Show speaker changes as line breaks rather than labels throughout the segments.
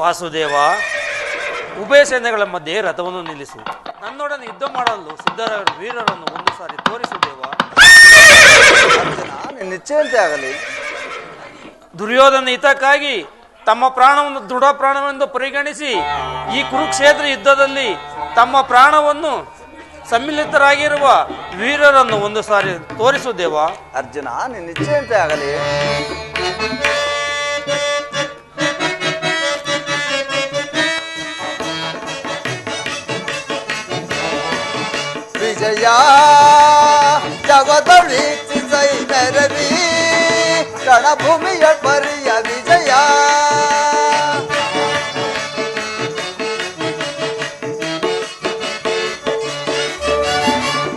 ವಾಸುದೇವ, ಉಭಯ ಸೇನೆಗಳ ಮಧ್ಯೆ ರಥವನ್ನು ನಿಲ್ಲಿಸು. ನನ್ನೊಡನೆ ಯುದ್ಧ ಮಾಡಲು ಸಿದ್ಧರಾದ ವೀರರನ್ನು ಒಂದು ಸಾರಿ ತೋರಿಸು ದೇವ.
ನಿಶ್ಚಯಂತೆ ಆಗಲಿ.
ದುರ್ಯೋಧನ ಹಿತಕ್ಕಾಗಿ ತಮ್ಮ ಪ್ರಾಣವನ್ನು ದೃಢ ಪ್ರಾಣವೆಂದು ಪರಿಗಣಿಸಿ ಈ ಕುರುಕ್ಷೇತ್ರ ಯುದ್ಧದಲ್ಲಿ ತಮ್ಮ ಪ್ರಾಣವನ್ನು ಸಮ್ಮಿಲಿತರಾಗಿರುವ ವೀರರನ್ನು ಒಂದು ಸಾರಿ ತೋರಿಸು ದೇವ.
ಅರ್ಜುನ, ನಿಶ್ಚಯಂತೆ ಆಗಲಿ. ವಿಜಯ ಜಗದೊಳಿಸಿ ಸೈನರವಿ ರಣಭೂಮಿಯ ಪರಿಯ ವಿಜಯ.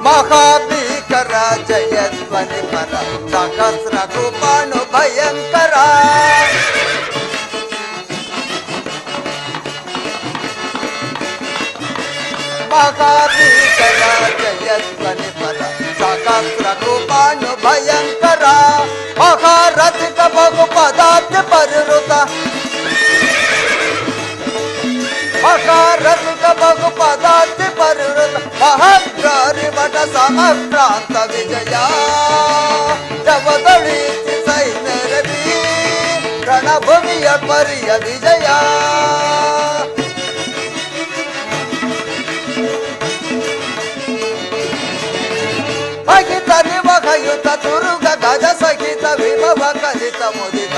ಮಹಾಭೀಕರ ಜಯಧ್ವನಿ ಪರ ಸಹಸ್ರ ರೂಪಾಣು ಭಯಂಕರ. ಮಹಾಭೀಕರ ಜಯಧ್ವನಿ ಪರ ಸಹಸ್ರ ರೂಪಾಣು ಭಯಂಕರ. ಮಹಾರಥಿಕ ಬಹು ಪದಾರ್ಥ ಪರಿವೃತ ಮಹಾರಥಿಕ ಬಹು ಪದಾರ್ಥ ಪರಿವೃತ ಮಹಾಗ್ರಾರಿ ಮಠ ಸಮಕ್ರಾಂತ ವಿಜಯ. ಜಗದೊಳಿಸಿ ಸೈನ್ಯರವಿ ರಣಭೂಮಿಯ ಪರಿಯ ವಿಜಯ. ಅಹಿತ ನಿಮಗಯುತ ತುರುಗ ಗಜ ಸಹಿತ ವಿಭವ ಕಲಿತ ಮುದಿತ.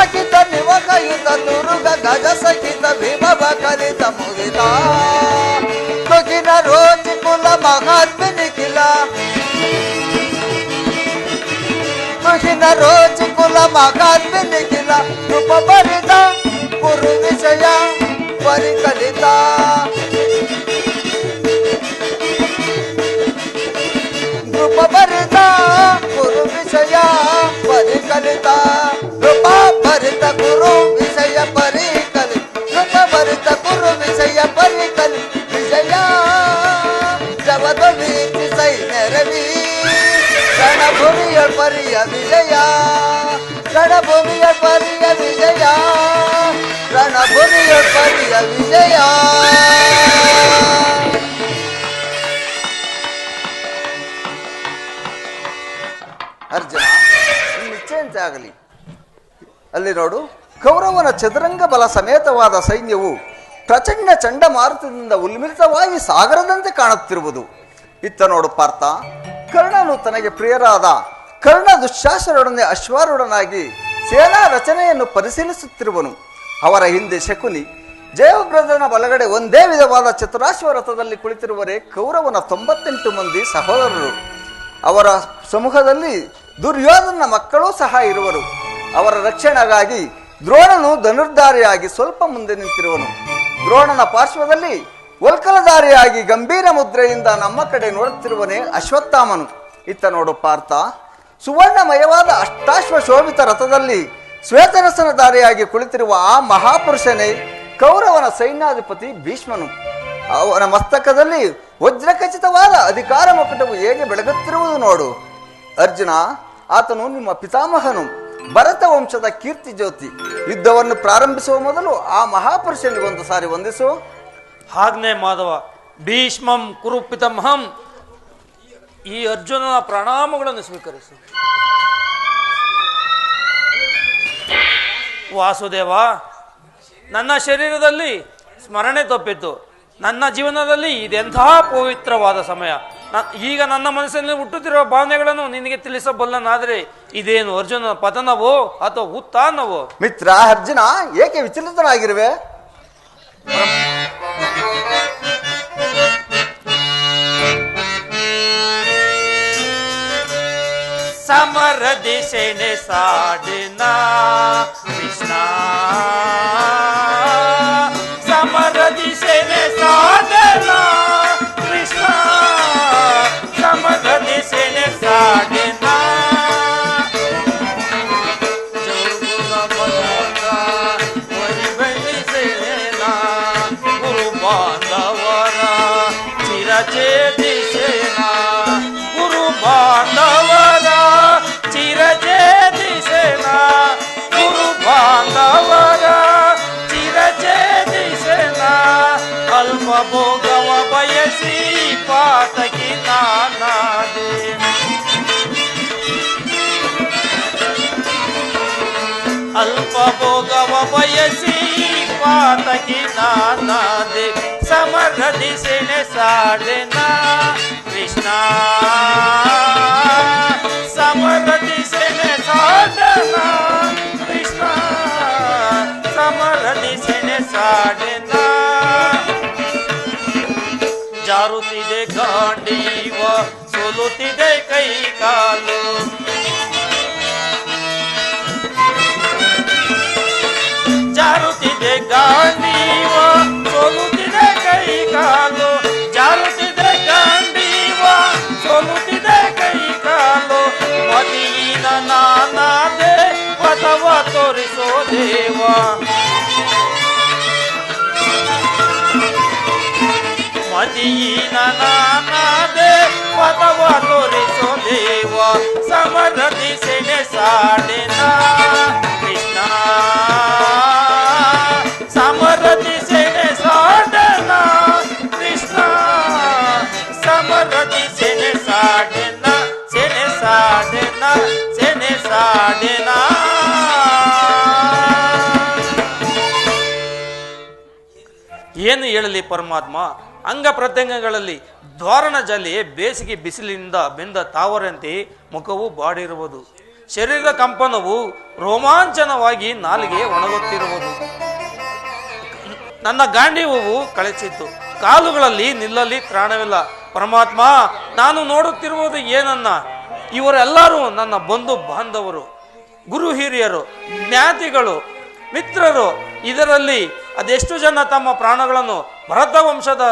ಅಹಿತ ನಿಮಗಯುತ ತುರುಗ ಗಜ ಸಹಿತ ವಿಭವ ಕಲಿತ ಮುದಿತ. ತುಗಿನ ರೋಚಿ ಕುಲ ಮಹಾತ್ಮ ನಿಖಿಲ ತುಗಿನ ರೋಚಿ ಕುಲ ಮಹಾತ್ಮ ನಿಖಿಲ. ರೂಪ ಬರಿದ ಗುರು ವಿಷಯ ಪರಿಕಲಿತ. ರೂಪ ಭರಿತ ಗುರು ವಿಷಯ ಪರಿಕಲಿತ. ರೂಪ ಭರಿತ ಗುರು ವಿಷಯ ಪರಿಕಲಿತ. ರೂಪ ಭರಿತ ಗುರು ವಿಷಯ ಪರಿಕಲಿತ ವಿಜಯ. ಜಗದೊಳಿಸಿ ಸೈನ್ಯರವಿ ರಣಭೂಮಿಯ ಪರಿಯ ವಿಜಯ. ರಣಭೂಮಿಯ ಪರಿಯ ವಿಜಯ. ರಣಭೂಮಿಯ ಪರಿಯ ವಿಜಯ. ಅರ್ಜುನ, ನಿಶ್ಚಯಂತೆ ಆಗಲಿ. ಅಲ್ಲಿ ನೋಡು, ಕೌರವನ ಚದುರಂಗ ಬಲ ಸಮೇತವಾದ ಸೈನ್ಯವು ಪ್ರಚಂಡ ಚಂಡಮಾರುತದಿಂದ ಉಲ್ಮಿಲಿತವಾಗಿ ಸಾಗರದಂತೆ ಕಾಣುತ್ತಿರುವುದು. ಇತ್ತ ನೋಡು ಪಾರ್ಥ, ಕರ್ಣನು ತನಗೆ ಪ್ರಿಯರಾದ ಕರ್ಣ ದುಶ್ಯಾಸನರೊಡನೆ ಅಶ್ವಾರೂಢನಾಗಿ ಸೇನಾ ರಚನೆಯನ್ನು ಪರಿಶೀಲಿಸುತ್ತಿರುವನು. ಅವರ ಹಿಂದೆ ಶಕುನಿ, ಜಯಬ್ರದನ ಬಲಗಡೆ ಒಂದೇ ವಿಧವಾದ ಚತುರಾಶ್ವ ರಥದಲ್ಲಿ ಕುಳಿತಿರುವರೆ ಕೌರವನ 98 ಮಂದಿ ಸಹೋದರರು. ಅವರ ಸಮ್ಮುಖದಲ್ಲಿ ದುರ್ಯೋಧನ ಮಕ್ಕಳೂ ಸಹ ಇರುವರು. ಅವರ ರಕ್ಷಣೆಗಾಗಿ ದ್ರೋಣನು ಧನುರ್ಧಾರಿಯಾಗಿ ಸ್ವಲ್ಪ ಮುಂದೆ ನಿಂತಿರುವನು. ದ್ರೋಣನ ಪಾರ್ಶ್ವದಲ್ಲಿ ವಲ್ಕಲಧಾರಿಯಾಗಿ ಗಂಭೀರ ಮುದ್ರೆಯಿಂದ ನಮ್ಮ ಕಡೆ ನೋಡುತ್ತಿರುವನೇ ಅಶ್ವತ್ಥಾಮನು. ಇತ್ತ ನೋಡು ಪಾರ್ಥ, ಸುವರ್ಣಮಯವಾದ ಅಷ್ಟಾಶ್ವ ಶೋಭಿತ ರಥದಲ್ಲಿ ಶ್ವೇತರಸನಧಾರಿಯಾಗಿ ಕುಳಿತಿರುವ ಆ ಮಹಾಪುರುಷನೇ ಕೌರವನ ಸೈನ್ಯಾಧಿಪತಿ ಭೀಷ್ಮನು. ಅವನ ಮಸ್ತಕದಲ್ಲಿ ವಜ್ರಖಚಿತವಾದ ಅಧಿಕಾರ ಮುಕುಟವು ಹೇಗೆ ಬೆಳಗುತ್ತಿರುವುದು ನೋಡು. ಅರ್ಜುನ, ಆತನು ನಿಮ್ಮ ಪಿತಾಮಹನು, ಭರತ ವಂಶದ ಕೀರ್ತಿ ಜ್ಯೋತಿ. ಯುದ್ಧವನ್ನು ಪ್ರಾರಂಭಿಸುವ ಮೊದಲು ಆ ಮಹಾಪುರುಷನಿಗೊಂದು ಸಾರಿ ವಂದಿಸು.
ಆಜ್ಞೆ ಮಾಧವ. ಭೀಷ್ಮಂ ಕುರು ಪಿತಾಮಹಂ. ಈ ಅರ್ಜುನನ ಪ್ರಣಾಮಗಳನ್ನು ಸ್ವೀಕರಿಸು. ವಾಸುದೇವ, ನನ್ನ ಶರೀರದಲ್ಲಿ ಸ್ಮರಣೆ ತಪ್ಪಿತ್ತು. ನನ್ನ ಜೀವನದಲ್ಲಿ ಇದೆಂತಹ ಪವಿತ್ರವಾದ ಸಮಯ. ಈಗ ನನ್ನ ಮನಸ್ಸಿನಲ್ಲಿ ಹುಟ್ಟುತ್ತಿರುವ ಭಾವನೆಗಳನ್ನು ನಿನಗೆ ತಿಳಿಸಬಲ್ಲನಾದರೆ ಇದೇನು ಅರ್ಜುನ ಪತನವೋ ಅಥವಾ ಉತ್ಥಾನವೋ?
ಮಿತ್ರ ಅರ್ಜುನ, ಏಕೆ ವಿಚಲಿತನಾಗಿರುವೆ?
ಸಮರ ದಿಶೆನೆ ಸಾಡಿನ ಕೃಷ್ಣ, ಸಮರ ದಿಶೆನೆ ಸಾಡಿನ ಕೃಷ್ಣ, ಸಮರ ದಿಶೆನೆ ಸಾಡಿನ ಜೌಗುಲ ಬಲದ ಪರಿಬಲಿಸೇನ ಗುರು ಬಾಂಧವರ ಚಿರಚೇತಿಸೇನ ಗುರು ಬಾಂಧವರ ಪಾತಕಿ ನಾನಾದೆ ಅಲ್ಪ ಭೋಗವ ಬಯಸಿ ಪಾತಕಿ ನಾನಾದೆ ಸಮರದಿ ಸೆಣಸಾಡೆನ ಕೃಷ್ಣ ಸಮರದಿ ಸೆಣಸಾಡೆನ ಕೃಷ್ಣ ಸಮರದಿ ಸೆಣಸಾಡೆನ ಜಾರುತ್ತಿದೆ ಗಾಂಡೀವ ಸೋಲುತ್ತಿದೆ ಕೈ ಕಾಲು ಜಾರುತ್ತಿದೆ ಗಾಂಡೀವ ಸೋಲುತ್ತಿದೆ ಕೈ ಕಾಲು ಜಾರುತ್ತಿದೆ ಗಾಂಡೀವ ಸೋಲುತ್ತಿದೆ ಕೈ ಕಾಲು ಮದೀನ ನಾನಾದೆ ಪಥವ ತೋರಿಸೋ ದೇವ ಮದೀನ ನಾನಾದೆ ಪಥವ ತೋರಿಸೋ ದೇವ ಸಮರದಿ ಸೆಣಸಾಡೆನ ಕೃಷ್ಣ ಸಮರದಿ ಸೆಣಸಾಡೆನ ಕೃಷ್ಣ ಸಮರದಿ ಸೆಣಸಾಡೆನ ಸೆಣಸಾಡೆನ ಸೆಣಸಾಡೆನ ಏನು ಹೇಳಲಿ ಪರಮಾತ್ಮ ಅಂಗ ಪ್ರತ್ಯಂಗಗಳಲ್ಲಿ ದ್ವಾರಣ ಜಲ್ಲಿ ಬೇಸಿಗೆ ಬಿಸಿಲಿನಿಂದ ಬೆಂದ ತಾವರಂತೆ ಮುಖವು ಬಾಡಿರುವುದು ಶರೀರದ ಕಂಪನವು ರೋಮಾಂಚನವಾಗಿ ನಾಲಿಗೆ ಒಣಗುತ್ತಿರುವುದು ನನ್ನ ಗಾಂಡೀವವು ಕಳಚಿತ್ತು ಕಾಲುಗಳಲ್ಲಿ ನಿಲ್ಲಲಿ ತ್ರಾಣವಿಲ್ಲ ಪರಮಾತ್ಮ ನಾನು ನೋಡುತ್ತಿರುವುದು ಏನನ್ನ ಇವರೆಲ್ಲರೂ ನನ್ನ ಬಂಧು ಬಾಂಧವರು ಗುರು ಹಿರಿಯರು ಜ್ಞಾತಿಗಳು ಮಿತ್ರರು ಇದರಲ್ಲಿ ಅದೆಷ್ಟು ಜನ ತಮ್ಮ ಪ್ರಾಣಗಳನ್ನು ಭರತ ವಂಶದ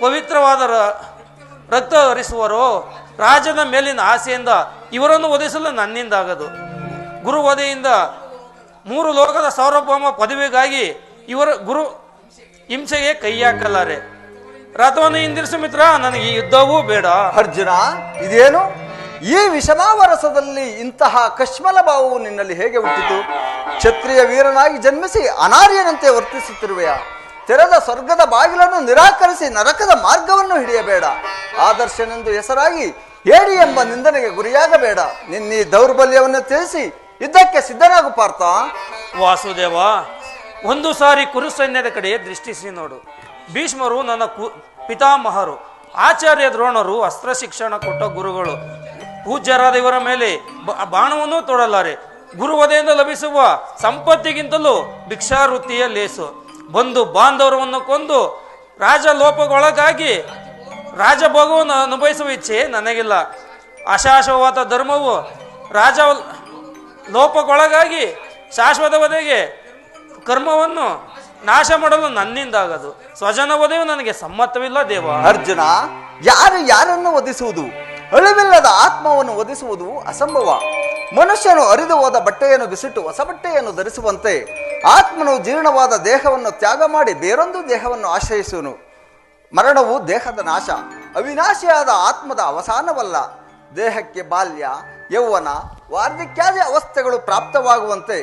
ಪವಿತ್ರವಾದ ರಕ್ತ ಹರಿಸುವರೋ ರಾಜನ ಮೇಲಿನ ಆಸೆಯಿಂದ ಇವರನ್ನು ಒದಿಸಲು ನನ್ನಿಂದಾಗದು ಗುರು ವಧೆಯಿಂದ 3 ಲೋಕದ ಸಾರ್ವಭೌಮ ಪದವಿಗಾಗಿ ಇವರ ಗುರು ಹಿಂಸೆಗೆ ಕೈ ಹಾಕಲಾರೆ ರಥವನ್ನು ಹಿಂದಿರಿಸು ಮಿತ್ರ ನನಗೆ ಯುದ್ಧವೂ ಬೇಡ
ಅರ್ಜುನ ಇದೇನು ಈ ವಿಷಮಾವರಸದಲ್ಲಿ ಇಂತಹ ಕಶ್ಮಲ ಭಾವವು ನಿನ್ನಲ್ಲಿ ಹೇಗೆ ಹುಟ್ಟಿತು ಕ್ಷತ್ರಿಯ ವೀರನಾಗಿ ಜನ್ಮಿಸಿ ಅನಾರ್ಯನಂತೆ ವರ್ತಿಸುತ್ತಿರುವೆಯ ತೆರೆದ ಸ್ವರ್ಗದ ಬಾಗಿಲನ್ನು ನಿರಾಕರಿಸಿ ನರಕದ ಮಾರ್ಗವನ್ನು ಹಿಡಿಯಬೇಡ ಆದರ್ಶನೆಂದು ಹೆಸರಾಗಿ ಹೇಳಿ ಎಂಬ ನಿಂದನೆಗೆ ಗುರಿಯಾಗಬೇಡ ನಿನ್ನೀ ದೌರ್ಬಲ್ಯವನ್ನು ತಿಳಿಸಿ ಯುದ್ಧಕ್ಕೆ ಸಿದ್ಧನಾಗು ಪಾರ್ಥ
ವಾಸುದೇವ ಒಂದು ಸಾರಿ ಕುರು ಸೈನ್ಯದ ಕಡೆ ದೃಷ್ಟಿಸಿ ನೋಡು ಭೀಷ್ಮರು ನನ್ನ ಪಿತಾಮಹರು ಆಚಾರ್ಯ ದ್ರೋಣರು ಅಸ್ತ್ರ ಶಿಕ್ಷಣ ಕೊಟ್ಟ ಗುರುಗಳು ಪೂಜ್ಯರಾದ ಇವರ ಮೇಲೆ ಬಾಣವನ್ನು ತೊಡಲಾರೆ ಗುರುವಧೆಯಿಂದ ಲಭಿಸುವ ಸಂಪತ್ತಿಗಿಂತಲೂ ಭಿಕ್ಷಾವೃತ್ತಿಯ ಲೇಸು ಬಂದು ಬಾಂಧವರವನ್ನು ಕೊಂದು ರಾಜ ಲೋಪಗೊಳಗಾಗಿ ರಾಜಭೋಗವನ್ನು ಅನುಭವಿಸುವ ಇಚ್ಛೆ ನನಗಿಲ್ಲ ಅಶಾಶ್ವತ ಧರ್ಮವು ರಾಜ ಲೋಪಗೊಳಗಾಗಿ ಶಾಶ್ವತ ವಧೆಗೆ ಕರ್ಮವನ್ನು ನಾಶ ಮಾಡಲು ನನ್ನಿಂದಾಗದು ಸ್ವಜನ ವಧೆಯು ನನಗೆ ಸಮ್ಮತವಿಲ್ಲ ದೇವ
ಅರ್ಜುನ ಯಾರು ಯಾರನ್ನು ವಧಿಸುವುದು ಅಳಿವಿಲ್ಲದ ಆತ್ಮವನ್ನು ವಧಿಸುವುದು ಅಸಂಭವ ಮನುಷ್ಯನು ಹರಿದು ಹೋದ ಬಟ್ಟೆಯನ್ನು ಬಿಸಿಟ್ಟು ಹೊಸ ಬಟ್ಟೆಯನ್ನು ಧರಿಸುವಂತೆ ಆತ್ಮನು ಜೀರ್ಣವಾದ ದೇಹವನ್ನು ತ್ಯಾಗ ಮಾಡಿ ಬೇರೊಂದು ದೇಹವನ್ನು ಆಶ್ರಯಿಸುವನು ಮರಣವು ದೇಹದ ನಾಶ ಅವಿನಾಶಿಯಾದ ಆತ್ಮದ ಅವಸಾನವಲ್ಲ ದೇಹಕ್ಕೆ ಬಾಲ್ಯ ಯೌವನ ವಾರ್ಧಕ್ಯಾದಿ ಅವಸ್ಥೆಗಳು ಪ್ರಾಪ್ತವಾಗುವಂತೆ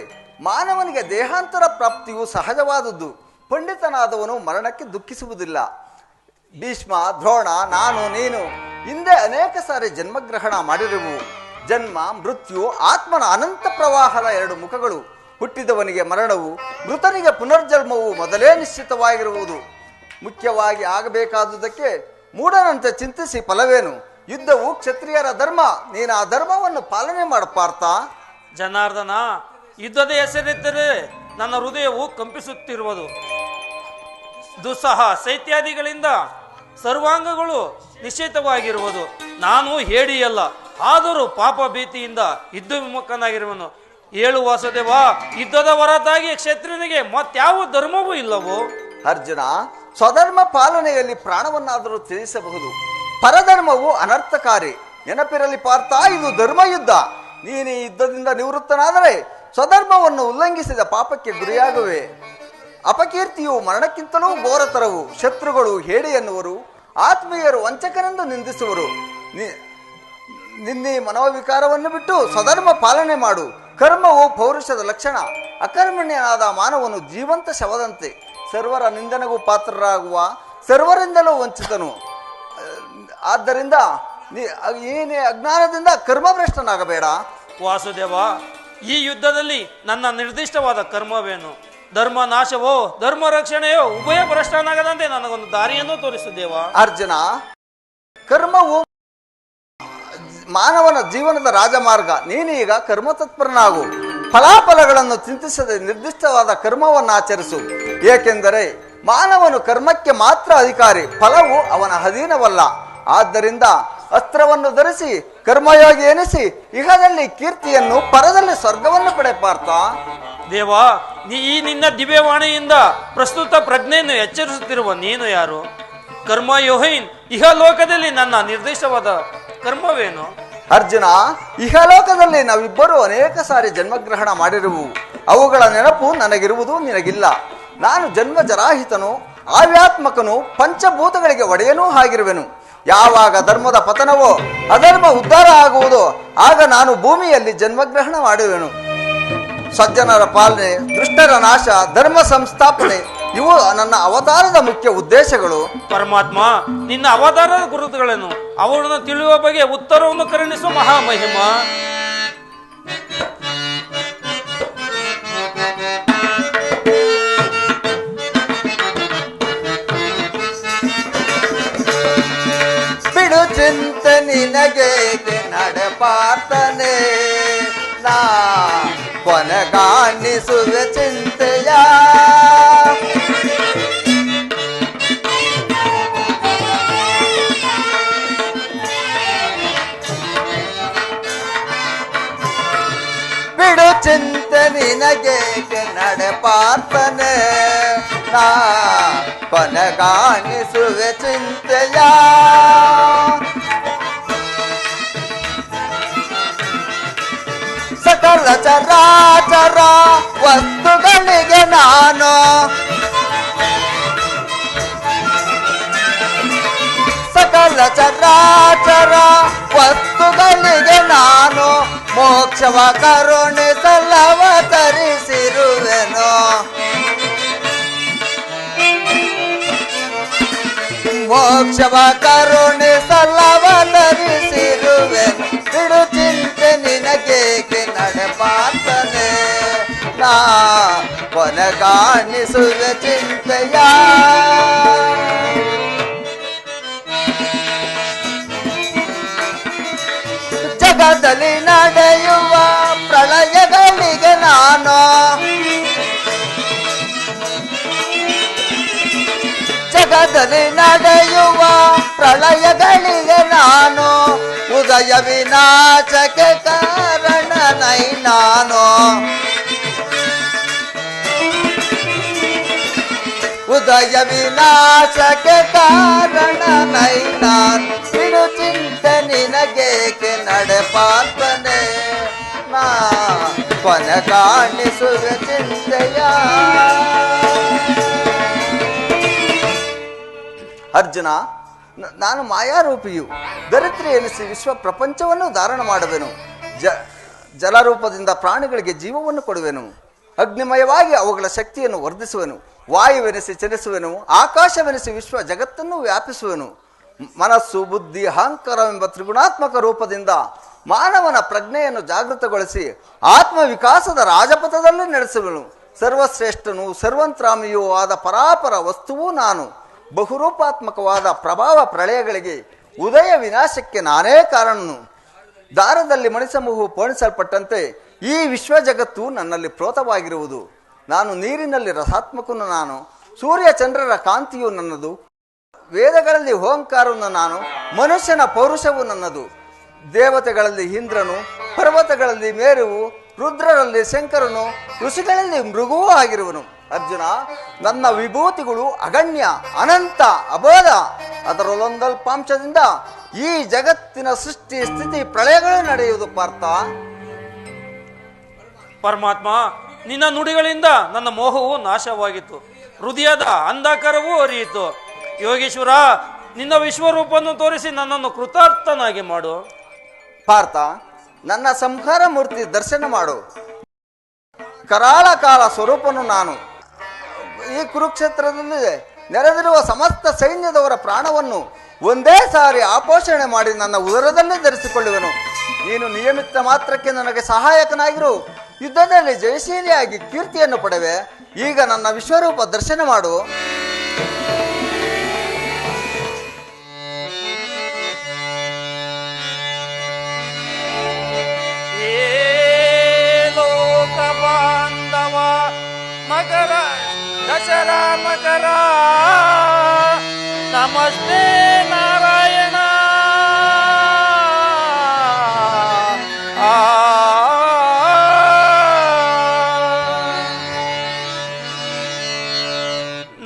ಮಾನವನಿಗೆ ದೇಹಾಂತರ ಪ್ರಾಪ್ತಿಯು ಸಹಜವಾದದ್ದು ಪಂಡಿತನಾದವನು ಮರಣಕ್ಕೆ ದುಃಖಿಸುವುದಿಲ್ಲ ಭೀಷ್ಮ ದ್ರೋಣ ನಾನು ನೀನು ಹಿಂದೆ ಅನೇಕ ಸಾರಿ ಜನ್ಮಗ್ರಹಣ ಮಾಡಿರುವು ಜನ್ಮ ಮೃತ್ಯು ಆತ್ಮನ ಅನಂತ ಪ್ರವಾಹದ 2 ಮುಖಗಳು ಹುಟ್ಟಿದವನಿಗೆ ಮರಣವು ಮೃತನಿಗೆ ಪುನರ್ಜನ್ಮವು ಮೊದಲೇ ನಿಶ್ಚಿತವಾಗಿರುವುದು ಮುಖ್ಯವಾಗಿ ಆಗಬೇಕಾದುದಕ್ಕೆ ಮೂಢನಂತೆ ಚಿಂತಿಸಿ ಫಲವೇನು ಯುದ್ಧವು ಕ್ಷತ್ರಿಯರ ಧರ್ಮ ನೀನು ಆ ಧರ್ಮವನ್ನು ಪಾಲನೆ ಮಾಡ ಪಾರ್ಥ
ಜನಾರ್ದನ ಯುದ್ಧದ ಹೆಸರಿದ್ದರೆ ನನ್ನ ಹೃದಯವು ಕಂಪಿಸುತ್ತಿರುವುದು ದುಸ್ಸಹ ಶೈತ್ಯಾದಿಗಳಿಂದ ಸರ್ವಾಂಗಗಳು ನಿಶ್ಚಿತವಾಗಿರುವುದು ನಾನು ಹೇಡಿಯಲ್ಲ ಆದರೂ ಪಾಪ ಭೀತಿಯಿಂದ ಯುದ್ಧ ವಿಮುಖನಾಗಿರುವನು ಏಳು ವಾಸುದೇವ ಯುದ್ಧದ ಹೊರತಾಗಿ ಕ್ಷತ್ರಿಯನಿಗೆ ಮತ್ಯಾವ ಧರ್ಮವೂ ಇಲ್ಲವೋ
ಅರ್ಜುನ ಸ್ವಧರ್ಮ ಪಾಲನೆಯಲ್ಲಿ ಪ್ರಾಣವನ್ನಾದರೂ ತ್ಯಜಿಸಬಹುದು ಪರಧರ್ಮವು ಅನರ್ಥಕಾರಿ ನೆನಪಿರಲಿ ಪಾರ್ಥ ಇದು ಧರ್ಮಯುದ್ಧ ನೀನು ಈ ಯುದ್ಧದಿಂದ ನಿವೃತ್ತನಾದರೆ ಸ್ವಧರ್ಮವನ್ನು ಉಲ್ಲಂಘಿಸಿದ ಪಾಪಕ್ಕೆ ಗುರಿಯಾಗುವೆ ಅಪಕೀರ್ತಿಯು ಮರಣಕ್ಕಿಂತಲೂ ಘೋರತರವು ಶತ್ರುಗಳು ಹೇಳಿ ಎನ್ನುವರು ಆತ್ಮೀಯರು ವಂಚಕನೆಂದು ನಿಂದಿಸುವರು ನಿನ್ನೆ ಮನೋವಿಕಾರವನ್ನು ಬಿಟ್ಟು ಸ್ವಧರ್ಮ ಪಾಲನೆ ಮಾಡು ಕರ್ಮವು ಪೌರುಷದ ಲಕ್ಷಣ ಅಕರ್ಮಣ್ಯನಾದ ಮಾನವನು ಜೀವಂತ ಶವದಂತೆ ಸರ್ವರ ನಿಂದನೆಗೂ ಪಾತ್ರರಾಗುವ ಸರ್ವರಿಂದಲೂ ವಂಚಿತನು ಆದ್ದರಿಂದ ಏನೇ ಅಜ್ಞಾನದಿಂದ ಕರ್ಮಭ್ರಷ್ಟನಾಗಬೇಡ.
ವಾಸುದೇವ, ಈ ಯುದ್ಧದಲ್ಲಿ ನನ್ನ ನಿರ್ದಿಷ್ಟವಾದ ಕರ್ಮವೇನು? ಧರ್ಮ ನಾಶವೋ ಧರ್ಮ ರಕ್ಷಣೆಯೋ ಉಭಯ ಭ್ರಷ್ಟನಾಗದಂತೆ ನನಗೊಂದು ದಾರಿಯನ್ನು ತೋರಿಸುದೇವ.
ಅರ್ಜುನ, ಕರ್ಮವು ಮಾನವನ ಜೀವನದ ರಾಜಮಾರ್ಗ. ನೀನು ಈಗ ಕರ್ಮತತ್ಪರನಾಗು. ಫಲಾಫಲಗಳನ್ನು ಚಿಂತಿಸದೆ ನಿರ್ದಿಷ್ಟವಾದ ಕರ್ಮವನ್ನು ಆಚರಿಸು. ಏಕೆಂದರೆ ಮಾನವನು ಕರ್ಮಕ್ಕೆ ಮಾತ್ರ ಅಧಿಕಾರಿ, ಫಲವು ಅವನ ಅಧೀನವಲ್ಲ. ಆದ್ದರಿಂದ ಅಸ್ತ್ರವನ್ನು ಧರಿಸಿ ಕರ್ಮಯೋಗಿ ಎನಿಸಿ ಇಹದಲ್ಲಿ ಕೀರ್ತಿಯನ್ನು, ಪರದಲ್ಲಿ ಸ್ವರ್ಗವನ್ನು ಪಡೆ ಪಾರ್ಥ.
ದೇವ, ಈ ನಿನ್ನ ದಿವ್ಯವಾಣಿಯಿಂದ ಪ್ರಸ್ತುತ ಪ್ರಜ್ಞೆಯನ್ನು ಎಚ್ಚರಿಸುತ್ತಿರುವ ನೀನು ಯಾರು? ಕರ್ಮಯೋಹಿನ್, ಇಹಲೋಕದಲ್ಲಿ ನನ್ನ ನಿರ್ದಿಷ್ಟವಾದ ಕರ್ಮವೇನು?
ಅರ್ಜುನ, ಇಹಲೋಕದಲ್ಲಿ ನಾವಿಬ್ಬರು ಅನೇಕ ಸಾರಿ ಜನ್ಮಗ್ರಹಣ ಮಾಡಿರುವು. ಅವುಗಳ ನೆನಪು ನನಗಿರುವುದು, ನಿನಗಿಲ್ಲ. ನಾನು ಜನ್ಮ ಜರಾಹಿತನು, ಆವ್ಯಾತ್ಮಕನು, ಪಂಚಭೂತಗಳಿಗೆ ಒಡೆಯನೂ ಆಗಿರುವೆನು. ಯಾವಾಗ ಧರ್ಮದ ಪತನವೋ ಅಧರ್ಮ ಉದ್ಧಾರ ಆಗುವುದೋ ಆಗ ನಾನು ಭೂಮಿಯಲ್ಲಿ ಜನ್ಮಗ್ರಹಣ ಮಾಡುವೆನು. ಸಜ್ಜನರ ಪಾಲನೆ, ದುಷ್ಟರ ನಾಶ, ಧರ್ಮ ಸಂಸ್ಥಾಪನೆ ಇವು ನನ್ನ ಅವತಾರದ ಮುಖ್ಯ ಉದ್ದೇಶಗಳು.
ಪರಮಾತ್ಮ, ನಿನ್ನ ಅವತಾರದ ಗುರುತುಗಳನ್ನು ಅವುಗಳನ್ನು ತಿಳಿಯುವ ಬಗ್ಗೆ ಉತ್ತರವನ್ನು ಕರುಣಿಸುವ ಮಹಾಮಹಿಮ.
ಬಿಡು ಚಿಂತೆ ನಿನಗೆ ನಡೆಪಾರ್ತನೆ, ನಾ ಕೊನೆಗಾಣಿಸುವೆ ಚಿಂತೆಯ. ಬಿಡು ಚಿಂತೆ ನಿನಗೆ ನಡೆಪಾರ್ತನೆ, ನಾ ಕೊನೆಗಾಣಿಸುವೆ ಚಿಂತೆಯ. ಸಕಲ ಚರಾಚರ ವಸ್ತುಗಳಿಗೆ ನಾನು, ಸಕಲ ಚರಾಚರ ವಸ್ತುಗಳಿಗೆ ನಾನು ಮೋಕ್ಷವ ಕರುಣಿಸಲವತರಿಸಿರುವೆನು. ಮೋಕ್ಷವ ಕರುಣಿಸಲವತರಿಸಿರುವೆನು. ಬಿಡು ಚಿಂತೆ ನಿನಗೇಕೆ ನಡೆಪಾತನೆ, ನಾ ಕೊನೆಗಾಣಿಸುವೆ ಚಿಂತೆಯ. ಜಗದಲ್ಲಿ ನಡೆಯುವ ಪ್ರಳಯಗಳಿಗೆ ನಾನು, ಜಗದಲ್ಲಿ ನಡೆಯುವ ಪ್ರಳಯಗಳಿಗೆ ನಾನು ಉದಯ ವಿನಾಶಕ್ಕೆ ಕಾರಣನೈ ನಾನು. ಉದಯ ವಿನಾಶಕ್ಕೆ ಕಾರಣನೈ ನಾನು. ಬಿಡು ಚಿಂತೆ ನಿನಗೇಕೆ ನಡೆಪಾರ್ತನೆ, ನಾ ಕೊನೆಗಾಣಿಸುವೆ ಚಿಂತೆಯ. ಅರ್ಜುನ, ನಾನು ಮಾಯಾರೂಪಿಯು, ಧರಿತ್ರಿ ಎನಿಸಿ ವಿಶ್ವ ಪ್ರಪಂಚವನ್ನು ಧಾರಣ ಮಾಡುವೆನು. ಜಲರೂಪದಿಂದ ಪ್ರಾಣಿಗಳಿಗೆ ಜೀವವನ್ನು ಕೊಡುವೆನು. ಅಗ್ನಿಮಯವಾಗಿ ಅವುಗಳ ಶಕ್ತಿಯನ್ನು ವರ್ಧಿಸುವೆನು. ವಾಯುವೆನಿಸಿ ಚಲಿಸುವೆನು. ಆಕಾಶವೆನಿಸಿ ವಿಶ್ವ ಜಗತ್ತನ್ನು ವ್ಯಾಪಿಸುವೆನು. ಮನಸ್ಸು, ಬುದ್ಧಿ, ಅಹಂಕಾರವೆಂಬ ತ್ರಿಗುಣಾತ್ಮಕ ರೂಪದಿಂದ ಮಾನವನ ಪ್ರಜ್ಞೆಯನ್ನು ಜಾಗೃತಗೊಳಿಸಿ ಆತ್ಮವಿಕಾಸದ ರಾಜಪಥದಲ್ಲಿ ನಡೆಸುವೆನು. ಸರ್ವಶ್ರೇಷ್ಠನು ಸರ್ವಂತ್ರಾಮಿಯೂ ಆದ ಪರಾಪರ ವಸ್ತುವೂ ನಾನು. ಬಹುರೂಪಾತ್ಮಕವಾದ ಪ್ರಭಾವ ಪ್ರಳಯಗಳಿಗೆ ಉದಯ ವಿನಾಶಕ್ಕೆ ನಾನೇ ಕಾರಣನು. ದಾರದಲ್ಲಿ ಮಣಿಸಮೂಹು ಪೋಣಿಸಲ್ಪಟ್ಟಂತೆ ಈ ವಿಶ್ವ ಜಗತ್ತು ನನ್ನಲ್ಲಿ ಪ್ರೋತವಾಗಿರುವುದು. ನಾನು ನೀರಿನಲ್ಲಿ ರಸಾತ್ಮಕನು ನಾನು. ಸೂರ್ಯ ಚಂದ್ರರ ಕಾಂತಿಯು ನನ್ನದು. ವೇದಗಳಲ್ಲಿ ಓಂಕಾರವನ್ನು ನಾನು. ಮನುಷ್ಯನ ಪೌರುಷವು ನನ್ನದು. ದೇವತೆಗಳಲ್ಲಿ ಇಂದ್ರನು, ಪರ್ವತಗಳಲ್ಲಿ ಮೇರುವು, ರುದ್ರರಲ್ಲಿ ಶಂಕರನು, ಋಷಿಗಳಲ್ಲಿ ಮೃಗುವೂ ಆಗಿರುವನು. ಅರ್ಜುನ, ನನ್ನ ವಿಭೂತಿಗಳು ಅಗಣ್ಯ, ಅನಂತ, ಅಬೋಧ. ಅದರಲ್ಲೊಂದಲ್ಪಾಂಶದಿಂದ ಈ ಜಗತ್ತಿನ ಸೃಷ್ಟಿ ಸ್ಥಿತಿ ಪ್ರಳಯಗಳು ನಡೆಯುವುದು ಪಾರ್ಥ.
ಪರಮಾತ್ಮ, ನಿನ್ನ ನುಡಿಗಳಿಂದ ನನ್ನ ಮೋಹವು ನಾಶವಾಗಿತ್ತು, ಹೃದಯದ ಅಂಧಕಾರವೂ ಅರಿಯಿತು. ಯೋಗೇಶ್ವರ, ನಿನ್ನ ವಿಶ್ವರೂಪವನ್ನು ತೋರಿಸಿ ನನ್ನನ್ನು ಕೃತಾರ್ಥನಾಗಿ ಮಾಡು.
ಪಾರ್ಥ, ನನ್ನ ಸಂಹಾರ ಮೂರ್ತಿ ದರ್ಶನ ಮಾಡು. ಕರಾಳ ಕಾಲ ಸ್ವರೂಪನು ನಾನು. ಈ ಕುರುಕ್ಷೇತ್ರದಲ್ಲಿ ನೆರೆದಿರುವ ಸಮಸ್ತ ಸೈನ್ಯದವರ ಪ್ರಾಣವನ್ನು ಒಂದೇ ಸಾರಿ ಆಪೋಷಣೆ ಮಾಡಿ ನನ್ನ ಉದರದಲ್ಲೇ ಧರಿಸಿಕೊಳ್ಳುವೆನು. ನೀನು ನಿಯಮಿತ ಮಾತ್ರಕ್ಕೆ ನನಗೆ ಸಹಾಯಕನಾಗಿರು. ಯುದ್ಧದಲ್ಲಿ ಜಯಶೀಲಿಯಾಗಿ ಕೀರ್ತಿಯನ್ನು ಪಡೆವೆ. ಈಗ ನನ್ನ ವಿಶ್ವರೂಪ ದರ್ಶನ ಮಾಡು.
ಲೋಕ ಬಾಂಧವ ಮಕರ ದಶರ ಮಕರ ನಮಸ್ತೆ ನಾರಾಯಣ.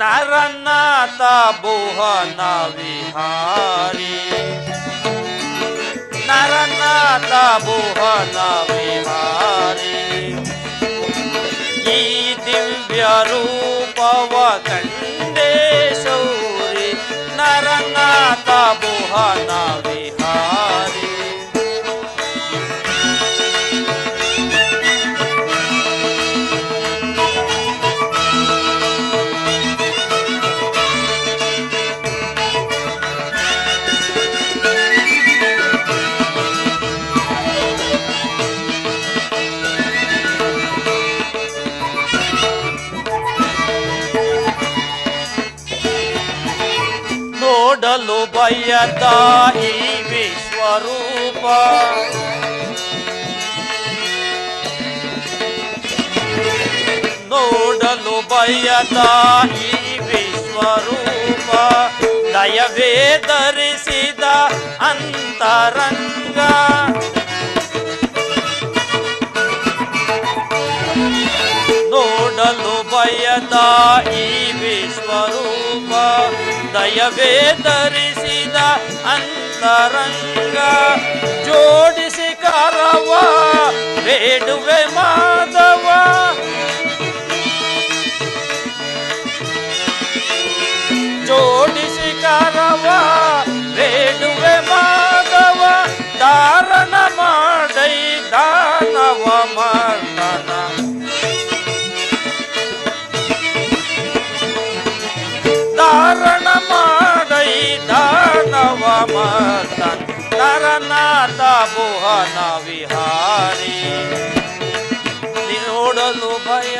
ನರನಾಥ ಭುವನ ವಿಹಾರಿ ನರನಾಥ ಭುವನ ವಿಹಾರಿ ಈ ದಿವ್ಯ ರೂಪವ ಕಂಡೇ ಶೌರಿ ನರನಾಥ ಭುವನ ವಿಹಾರಿ. ನೋಡಲು ಬಯದ ಈ ವಿಶ್ವರೂಪ ನೋಡಲು ಬಯದ ಈ ವಿಶ್ವರೂಪ ದಯವೇ ಧರಿಸಿದ ಅಂತರಂಗ ನೋಡಲು ಬಯದ ಈ ವಿಶ್ವರೂಪ ದಯವೇ ಧರಿಸಿದ ಅಂತರಂಗ ಜೋಡಿಸಿ ಕರವ ಬೇಡುವೆ ಮಾಧವ ಜೋಡಿಸಿ ಕರವ ಬೇಡುವೆ ಮಾಧವ ಧಾರಣ ಮಾಡೈ ದಾನವ ಮರ್ದನ ಧಾರಣ ಮಾಡೈ ದಾನವ ಮರ್ದನ ನರನಾಥ ಭುವನ ವಿಹಾರಿ ನೋಡಲು ಭಯ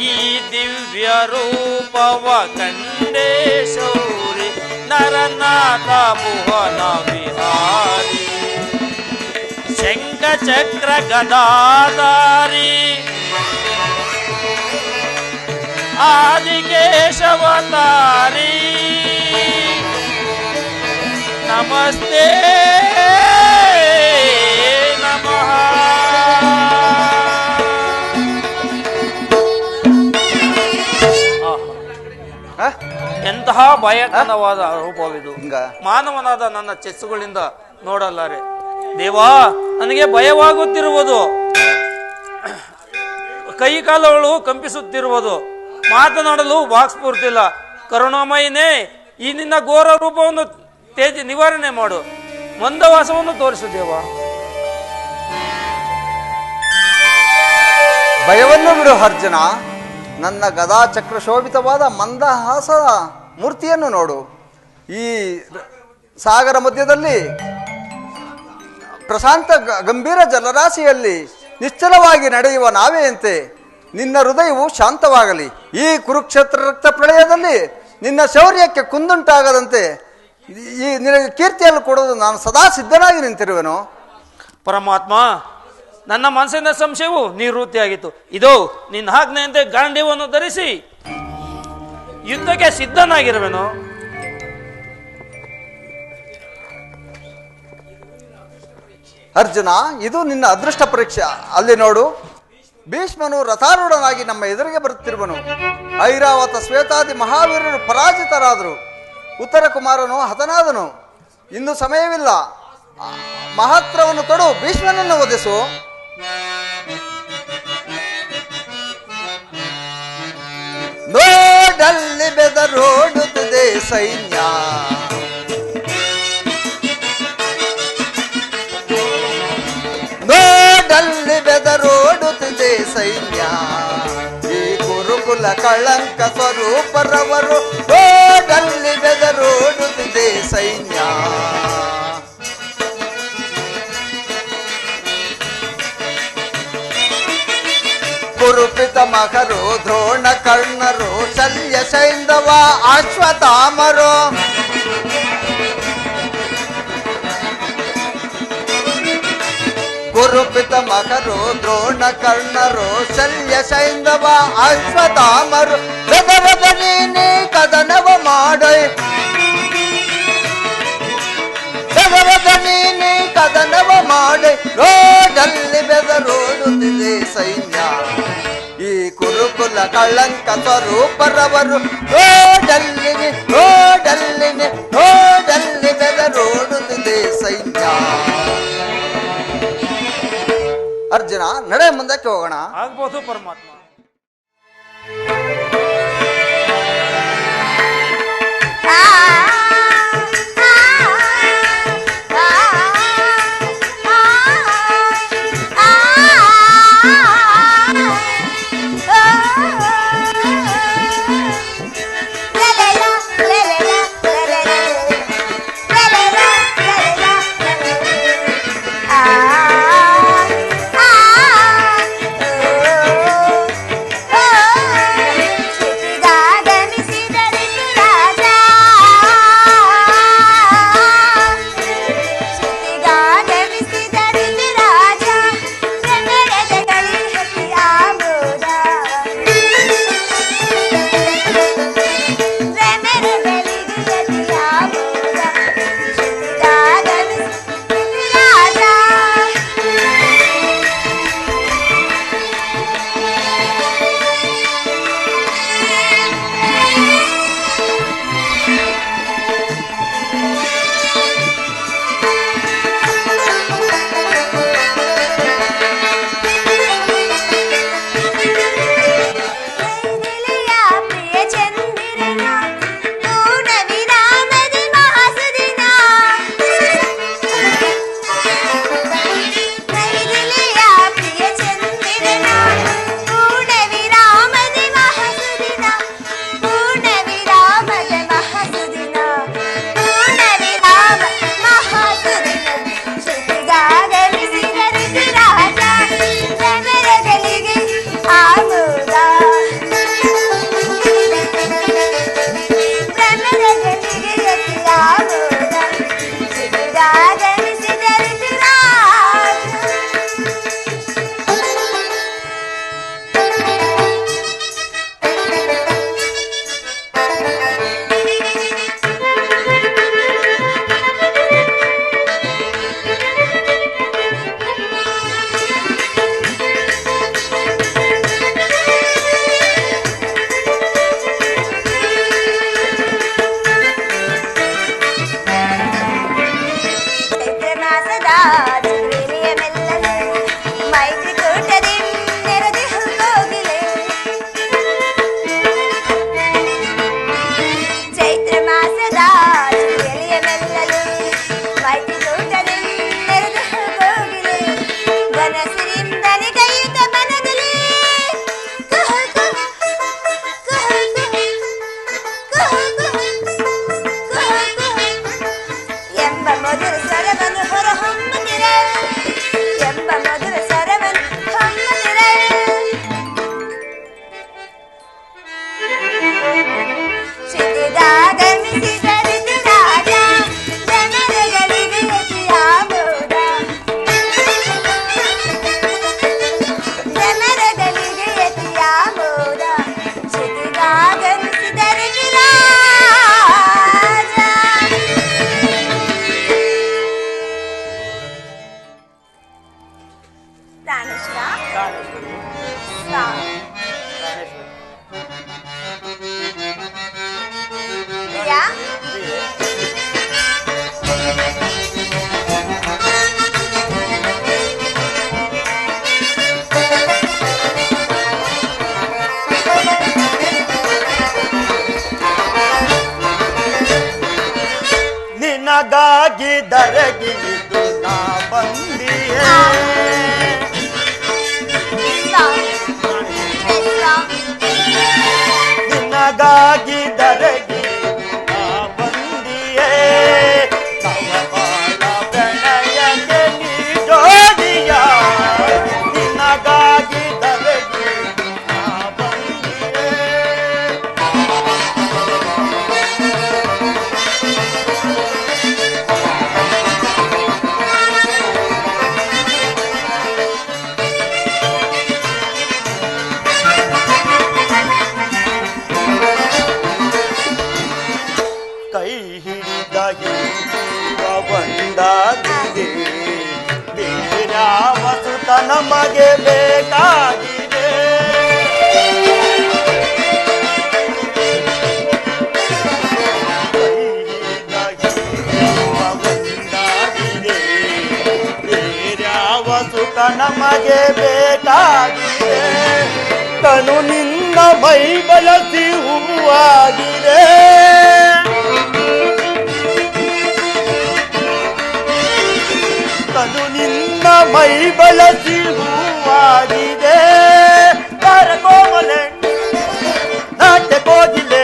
ಈ ದಿವ್ಯ ರೂಪವ ಕಂಡೇ ಶೌರಿ ನರನಾಥ ಭುವನ ವಿಹಾರಿ ಶಂಖ ಚಕ್ರ ಗದಾಧಾರಿ ಆದಿಕೇಶವತಾರಿ ನಮಸ್ತೆ ನಮಃ. ಎಂತಹ ಭಯಂಕರವಾದ ರೂಪವಿದು. ಮಾನವನಾದ ನನ್ನ ಚೆಸ್ಸುಗಳಿಂದ ನೋಡಲಾರೆ ದೇವಾ, ನನಗೆ ಭಯವಾಗುತ್ತಿರುವುದು, ಕೈ ಕಾಲುಗಳು ಕಂಪಿಸುತ್ತಿರುವುದು, ಮಾತನಾಡಲು ವಾಕ್ಸ್ಫೂರ್ತಿಲ್ಲ. ಕರುಣಾಮಯಿನೇ, ಈ ನಿನ್ನ ಘೋರ ರೂಪವನ್ನು ನಿವಾರಣೆ ಮಾಡು, ಮಂದವಾಸವನ್ನು ತೋರಿಸು ದೇವ.
ಭಯವನ್ನು ಬಿಡು ಅರ್ಜುನ. ನನ್ನ ಗದಾ ಚಕ್ರ ಶೋಭಿತವಾದ ಮಂದಹಾಸ ಮೂರ್ತಿಯನ್ನು ನೋಡು. ಈ ಸಾಗರ ಮಧ್ಯದಲ್ಲಿ ಪ್ರಶಾಂತ ಗಂಭೀರ ಜಲರಾಶಿಯಲ್ಲಿ ನಿಶ್ಚಲವಾಗಿ ನಡೆಯುವ ನಾವೆಯಂತೆ ನಿನ್ನ ಹೃದಯವು ಶಾಂತವಾಗಲಿ. ಈ ಕುರುಕ್ಷೇತ್ರ ರಕ್ತ ಪ್ರಳಯದಲ್ಲಿ ನಿನ್ನ ಶೌರ್ಯಕ್ಕೆ ಕುಂದುಂಟಾಗದಂತೆ ಈ ನಿನಗೆ ಕೀರ್ತಿಯನ್ನು ಕೊಡೋದು ನಾನು ಸದಾ ಸಿದ್ಧನಾಗಿ ನಿಂತಿರುವೆನು.
ಪರಮಾತ್ಮ, ನನ್ನ ಮನಸ್ಸಿನ ಸಂಶಯವು ನಿವೃತ್ತಿಯಾಗಿತ್ತು. ಇದು ನಿನ್ನ ಆಜ್ಞೆಯಂತೆ ಗಾಂಡೀವವನ್ನು ಧರಿಸಿ ಯುದ್ಧಕ್ಕೆ ಸಿದ್ಧನಾಗಿರುವೆನು.
ಅರ್ಜುನ, ಇದು ನಿನ್ನ ಅದೃಷ್ಟ ಪರೀಕ್ಷೆ. ಅಲ್ಲಿ ನೋಡು, ಭೀಷ್ಮನು ರಥಾರೂಢನಾಗಿ ನಮ್ಮ ಎದುರಿಗೆ ಬರುತ್ತಿರುವನು. ಐರಾವತ ಶ್ವೇತಾದಿ ಮಹಾವೀರರು ಪರಾಜಿತರಾದರು. ಉತ್ತರ ಕುಮಾರನು ಹತನಾದನು. ಇನ್ನು ಸಮಯವಿಲ್ಲ. ಮಹಾಸ್ತ್ರವನ್ನು ತೊಡು, ಭೀಷ್ಮನನ್ನು ವಧಿಸು. ನೋಡಲ್ಲಿ ಬೆದರೋಡುತ್ತದೆ ಸೈನ್ಯ, ನೋಡಲ್ಲಿ ಬೆದರೋಡುತ್ತದೆ ಸೈನ್ಯ. ಈ ಕುರುಕುಲ ಕುರುಕುಲ ಕಳಂಕ ಸ್ವರೂಪರವರು ರೋಡಲ್ಲಿ ಬೆದರೋಡುತ್ತಿದೆ ಸೈನ್ಯ. ಕುರುಪಿತ ಮಕರು ದ್ರೋಣ ಕರ್ಣರು ಶಲ್ಯ ಸೈಂಧವ ಅಶ್ವತ್ಥಾಮರು ಕುರುಪಿತ ಮಕರು ದ್ರೋಣ ಕರ್ಣರು ಶಲ್ಯ ಸೈಂಧವ ಅಶ್ವತ್ಥಾಮರು ಬೆದರದ ನೀನೆ ಕದನವ ಮಾಡೈ ಬೆದರದ ನೀನೆ ಕದನವ ಮಾಡೈ ರೋಡಲ್ಲಿ ಬೆದರೋಡುತ್ತಿದೆ ಸೈನ್ಯ. ಈ ಕುರುಕುಲ ಕಳಂಕ ಸ್ವರೂಪರವರು ರೋಡಲ್ಲಿ ಬೆದರೋಡುತ್ತಿದೆ ಸೈನ್ಯ. ಅರ್ಜುನ, ನಡೆ ಮುಂದಕ್ಕೆ ಹೋಗೋಣ.
ಆಗ್ಬೋದು ಪರಮಾತ್ಮ.
ನಿನಗಾಗಿ ದರಗಿಳಿದು ನಾ ಬಂದಿಯೇ
ನಿನಗಾಗಿ ದರಗಿ ಬಂದಿಯೇ ತವ ಬಾಳ ಪ್ರಣಯಕ್ಕೆ ನೀ ಜೋಡಿಯ ನಿನಗಾಗಿ ದರಗಿ ಬಂದಿಯೇ ಕೈ ಹಿಡಿದ ಜೀವ ಬಂದಾಗಿದೆ ಬೇರ್ಯಾವ ಸುತ ನಮಗೆ ಬೇಕಾಗಿದೆ ಕೈ ಹಿಡಿದ ಜೀವ ಬಂದಾಗಿದೆ ಬೇರ್ಯಾವ ಸುತ ನಮಗೆ ಬೇಕಾಗಿದೆ ತನು ನಿನ್ನ ಮೈ ಬಳಸಿ ಹೂವಾಗಿದೆ ತನು ನಿನ್ನ ಮೈ ಬಳಸಿ ಹೂವಾಗಿದೆ ಬಾರ ಕೋಮಲೆ ನಾಟ್ಯ ಕೋಗಿಲೆ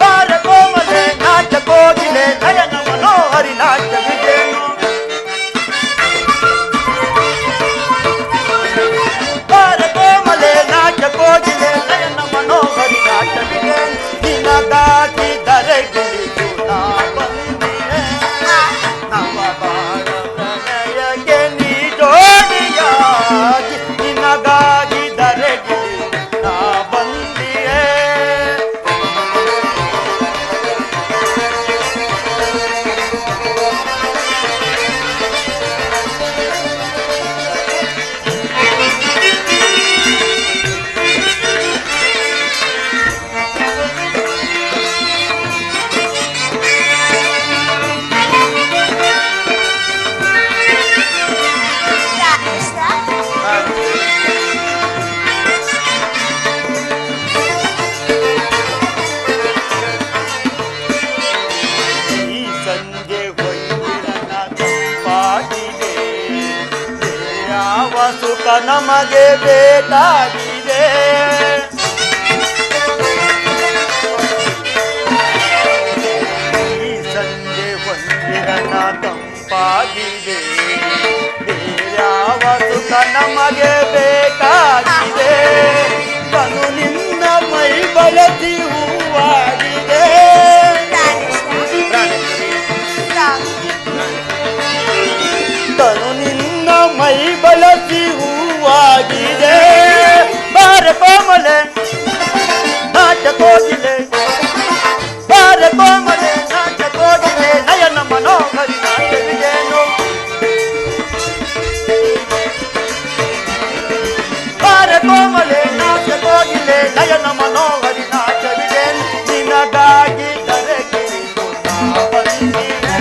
ಬಾರ ಕೋಮಲೆ ನಾಟ್ಯ ಕೋಗಿಲೆ ನಯನ ಮನೋಹರಿ ನಾಟ್ಯ ವಿಜೇನು ಬಾರ ಕೋಮಲೆ ನಾಟ್ಯ ಕೋಗಿಲೆ ನಯನ ಮನೋಹರಿ ನಾಟ್ಯ ವಿಜೇನು ನಿನಗಾಗಿ ದರೆಗಿಳಿದು ನಾ ಬಂದಿದೆ ನವ ಬಾಳ ಪ್ರಣಯಕ್ಕೆ ನೀ ಜೋಡಿಯಾಗಿ ನಿನಗಾಗಿ ದರೆಗಿಳಿದು ನಾ ಬಂದಿಯೇ ಈ ಸಂಜೆ ಹೊಯ್ಯಿರನ ತಂಪಾಗಿದೆ ಯಾವ ಸುಖ ನಮಗೆ ಬೇಕಾಗಿದೆ ಈ ಸಂಜೆ ಹೊಯ್ಯಿರನ ತಂಪಾಗಿದೆ ಯಾವ ಸುಖ ನಮಗೆ ಬೇಕಾಗಿದೆ ತನು ನಿನ್ನ ಮೈ ಬಳಸಿ ಹೂವಾಗಿದೆ ತನು ನಿನ್ನ ಮೈ ಬಳಸಿ ಹೂವಾಗಿದೆ ಬಾರ ಕೋಮಲೆ ನಾಟ್ಯ ಕೋಗಿಲೆ ಬಾರ ಕೋಮಲೆ ನಾಟ್ಯ ಕೋಗಿಲೆ ನಯನ ಮನೋಹರಿ ನಾಟ್ಯ ವಿಜೇನು ಬಾರ ಕೋಮಲೆ ನಾಟ್ಯ ಕೋಗಿಲೆ ನಯನ ಮನೋಹರಿ ನಾಟ್ಯ ವಿಜೇನು ನಿನಗಾಗಿ ದರೆಗಿಳಿದು ನಾ ಬಂದಿದೆ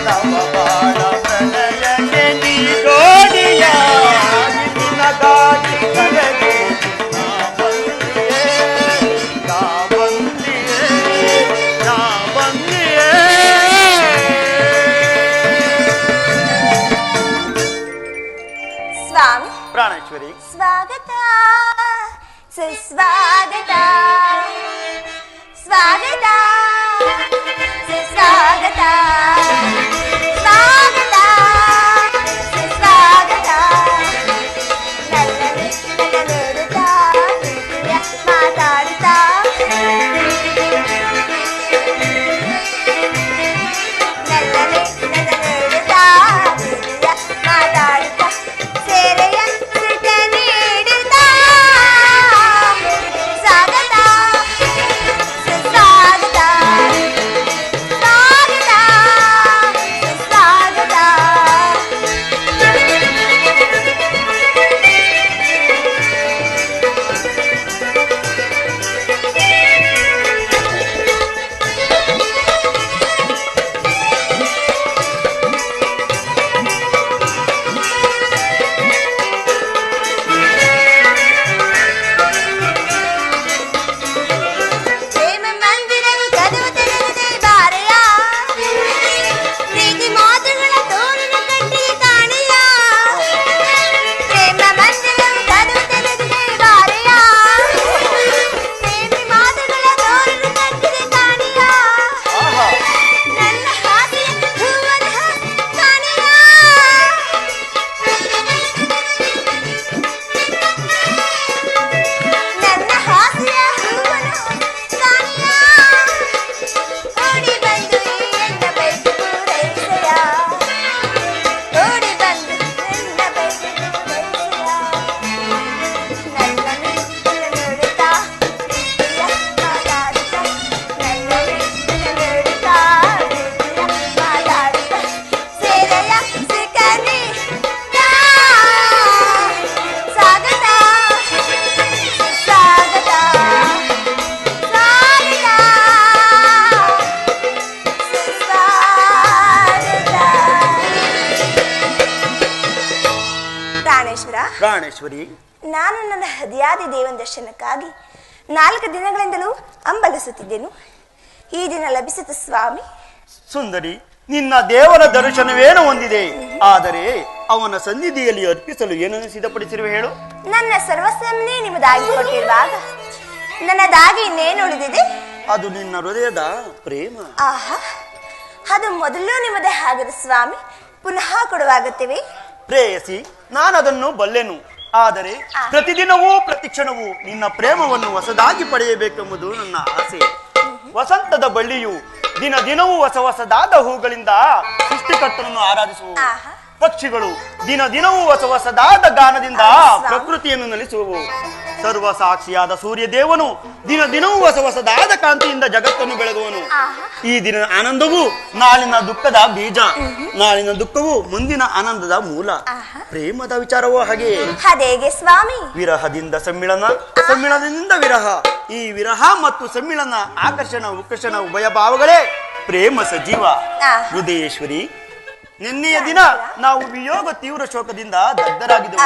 ನವ ಬಾಳ ಪ್ರಣಯಕ್ಕೆ ನೀ ಜೋಡಿಯಾಗಿ ನಿನಗಾಗಿ ದರೆಗಿಳಿದು ನಾ ಬಂದಿಯೇ ನಾ ಬಂದಿಯೇ ನಾ ಬಂದಿಯೇ
ಸ್ವಾಮಿ
ಪ್ರಾಣೇಶ್ವರಿ
ಸ್ವಾಗತ ಸುಸ್ವಾಗತ ಸ್ವಾಗತ ಸುಸ್ವಾಗತ ಸ್ವಾಗತ ಸುಸ್ವಾಗತ ನಲ್ಲನೆ ನನ್ನ ನೋಡುತ್ತಾ ಪ್ರೀತಿಯ ಮಾತಾಡುತ್ತಾ ನಲ್ಲನೆ ನನ್ನ ನೋಡುತ್ತಾ ಪ್ರೀತಿಯ ಮಾತಾಡುತ್ತಾ ಸೇರೆಯ ಸಿಟ ನೀಡುತ್ತಾ ಸ್ವಾಗತ ಸುಸ್ವಾಗತ ಸ್ವಾಗತ
ಪ್ರಾಣೇಶ್ವರಿ,
ನಾನು ನನ್ನ ಹದಿಯಾದಿ ದೇವನ ದರ್ಶನಕ್ಕಾಗಿ 4 ದಿನಗಳಿಂದಲೂ ಹಂಬಲಿಸುತ್ತಿದ್ದೆನು. ಈ ದಿನ ಲಭಿಸಿತು ಸ್ವಾಮಿ.
ಸುಂದರಿ, ನಿನ್ನ ದೇವರ ದರ್ಶನವೇನು ಹೊಂದಿದೆ, ಆದರೆ ಅವನ ಸನ್ನಿಧಿಯಲ್ಲಿ ಅರ್ಪಿಸಲು ಏನನ್ನು ಸಿದ್ಧಪಡಿಸಿರುವೆ ಹೇಳು.
ನನ್ನ ಸರ್ವಸ್ವನ್ನೇ ನಿಮ್ಮದಾಗಿ ಕೊಟ್ಟಿರುವಾಗ ನನ್ನದಾಗಿ ಇನ್ನೇನು ಉಳಿದಿದೆ?
ಅದು ನಿನ್ನ ಹೃದಯದ ಪ್ರೇಮ.
ಆಹಾ, ಅದು ಮೊದಲು ನಿಮ್ಮದೇ ಆಗಿದೆ ಸ್ವಾಮಿ. ಪುನಃ ಕೊಡುವಾಗುತ್ತೇವೆ?
ಪ್ರೇಯಸಿ, ನಾನು ಅದನ್ನು ಬಲ್ಲೆನು. ಆದರೆ ಪ್ರತಿದಿನವೂ ಪ್ರತಿಕ್ಷಣವೂ ನಿನ್ನ ಪ್ರೇಮವನ್ನು ಹೊಸದಾಗಿ ಪಡೆಯಬೇಕೆಂಬುದು ನನ್ನ ಆಸೆ. ವಸಂತದ ಬಳ್ಳಿಯು ದಿನ ದಿನವೂ ಹೊಸ ಹೊಸದಾದ ಹೂಗಳಿಂದ ಸೃಷ್ಟಿಕರ್ತನನ್ನು ಆರಾಧಿಸುವು. ಪಕ್ಷಿಗಳು ದಿನ ದಿನವೂ ಹೊಸ ಹೊಸದಾದ ಗಾನದಿಂದ ಪ್ರಕೃತಿಯನ್ನು ನಲಿಸುವವು. ಸರ್ವ ಸಾಕ್ಷಿಯಾದ ಸೂರ್ಯ ದೇವನು ದಿನ ದಿನವೂ ಹೊಸ ಹೊಸದಾದ ಕಾಂತಿಯಿಂದ ಜಗತ್ತನ್ನು ಬೆಳಗುವನು. ಈ ದಿನ ಆನಂದವು ನಾಳಿನ ದುಃಖದ ಬೀಜ, ನಾಳಿನ ದುಃಖವು ಮುಂದಿನ ಆನಂದದ ಮೂಲ. ಪ್ರೇಮದ ವಿಚಾರವೂ ಹಾಗೆ.
ಅದೇಗೆ ಸ್ವಾಮಿ?
ವಿರಹದಿಂದ ಸಮ್ಮಿಳನ, ಸಮ್ಮಿಳನದಿಂದ ವಿರಹ. ಈ ವಿರಹ ಮತ್ತು ಸಮ್ಮಿಳನ, ಆಕರ್ಷಣ ಉತ್ಕರ್ಷಣ ಉಭಯ ಭಾವಗಳೇ ಪ್ರೇಮ ಸಜೀವ. ಹೃದಯೇಶ್ವರಿ, ನಿನ್ನೆಯ ದಿನ ನಾವು ವಿಯೋಗ ತೀವ್ರ ಶೋಕದಿಂದ ದಗ್ಧರಾಗಿದ್ದೆವು.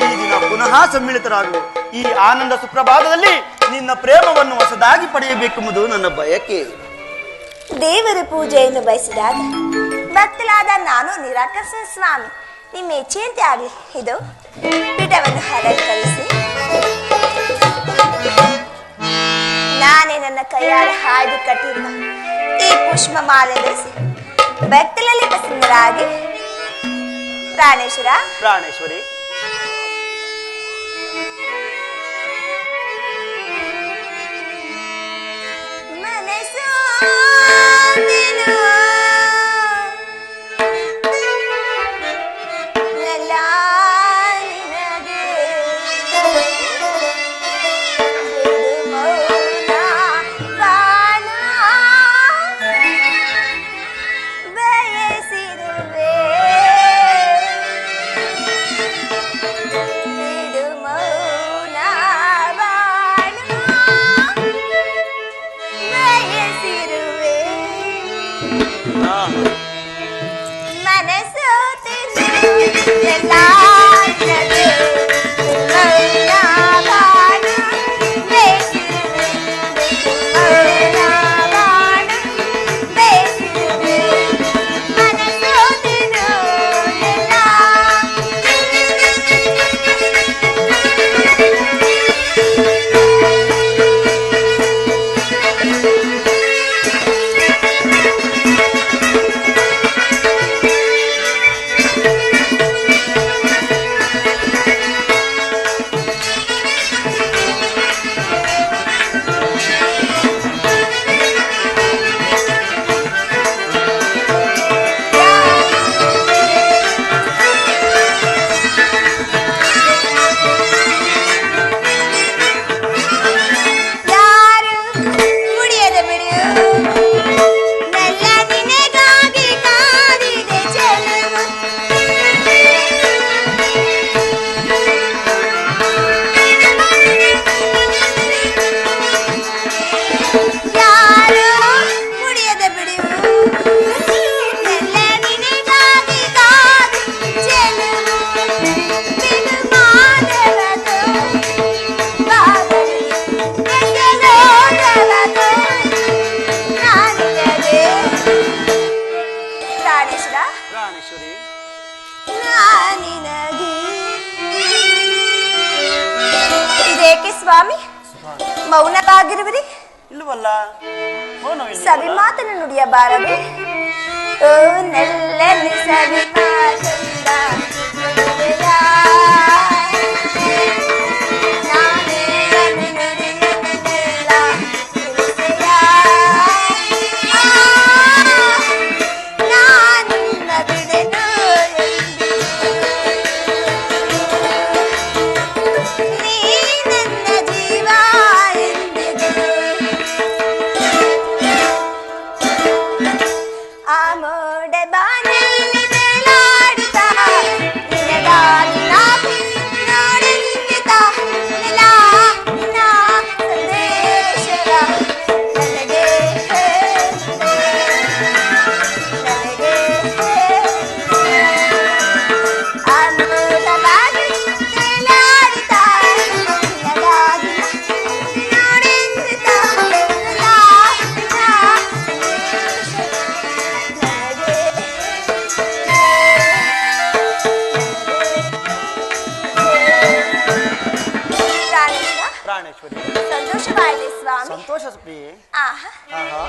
ಈ ದಿನ ಪುನಃ ಸಮ್ಮಿಳಿತರಾಗುವು. ಈ ಆನಂದ ಸುಪ್ರಭಾತದಲ್ಲಿ ನಿನ್ನ ಪ್ರೇಮವನ್ನು ಹೊಸದಾಗಿ ಪಡೆಯಬೇಕೆಂಬುದು ನನ್ನ ಬಯಕೆ.
ದೇವರ ಪೂಜೆಯನ್ನು ಬಯಸಿದಾಗ ಭಕ್ತಲಾದ ನಾನು ನಿರಾಕರಿಸಿದ ಸ್ವಾಮಿ. ನಿಮ್ಮ ಹೆಚ್ಚೆಯಂತೆ ಆಗಲಿ. ಇದು ಪೀಠವನ್ನು ಅಲಂಕರಿಸಿ ನಾನೇ ನನ್ನ ಕೈಯಾರ ಹಾಯ್ದು ಕಟ್ಟಿರುವ ಈ ಪುಷ್ಪ ಮಾಲೆ ಧರಿಸಿ ಭಕ್ತರಲ್ಲಿ ಪ್ರಸನ್ನರಾಗಿ. ಪ್ರಾಣೇಶ್ವರ,
ಪ್ರಾಣೇಶ್ವರಿ,
ಮನಸ್ಸು ಸ್ವಾಮಿ ಮೌನವಾಗಿರುವಿರಿ?
ಇಲ್ಲವಲ್ಲ,
ಸವಿ ಮಾತನ್ನು ನುಡಿಯಬಾರದು. ಓ ನೆಲ್ಲಲ್ಲಿ ಸವಿ ಮಾತಂದ ಮೋಡ ಬಾನಲ್ಲಿ ತೇಲಾಡುತ್ತಾ
ಪ್ರಾಣೇಶ್ವರಿ.
ಸಂತೋಷವಾಯಿತೆ ಸ್ವಾಮಿ.
ಸಂತೋಷ ಪ್ರಿಯೆ.
ಆಹಾ
ಆಹಾ.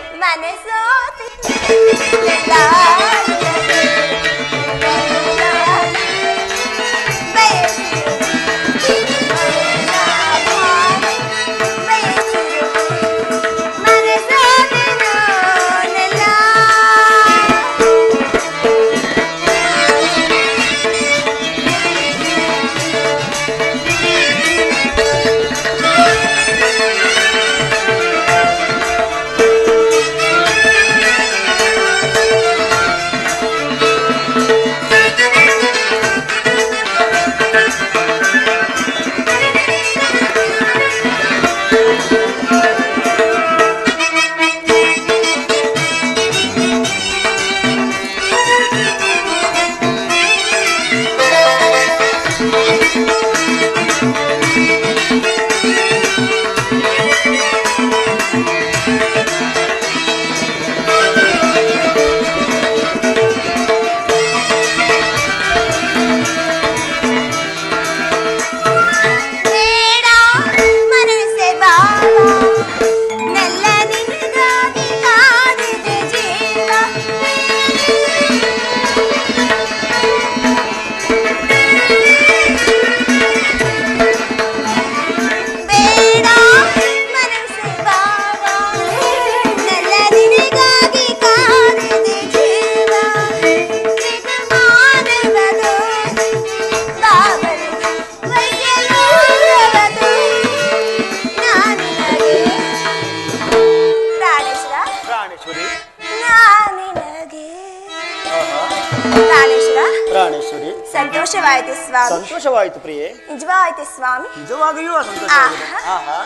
ಪ್ರಾಣೇಶ್ವರಿ.
ಸಂತೋಷವಾಯಿತು ಸ್ವಾಮಿ.
ಸಂತೋಷವಾಯಿತು ಪ್ರಿಯೆ.
ನಿಜವಾಯಿತು ಸ್ವಾಮಿ.
ನಿಜವಾಗಿಯೂ ಸಂತೋಷ. ಆಹಾ.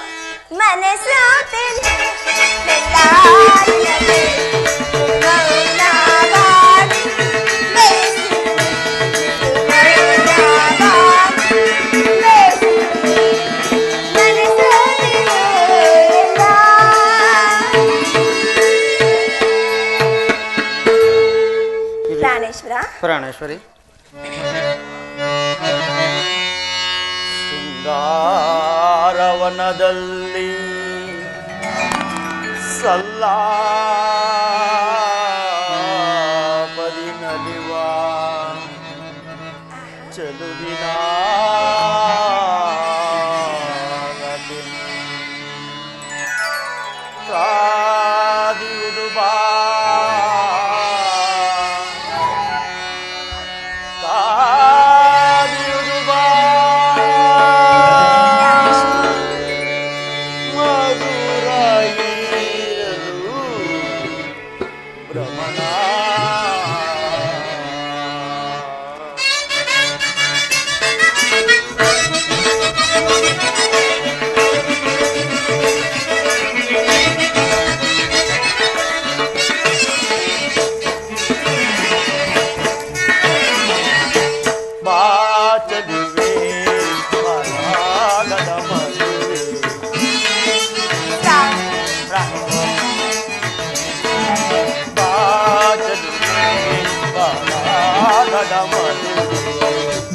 ಮನಸ್ಸು
ಪ್ರಾಣೇಶ್ವರಿ. ಶೃಂಗಾರವನದಲ್ಲಿ ಸಲ್ಲಾಪದಿ ನಲಿವ ಚೆಲುವಿನ ಕಾದಿಯುವುದು ಬಾ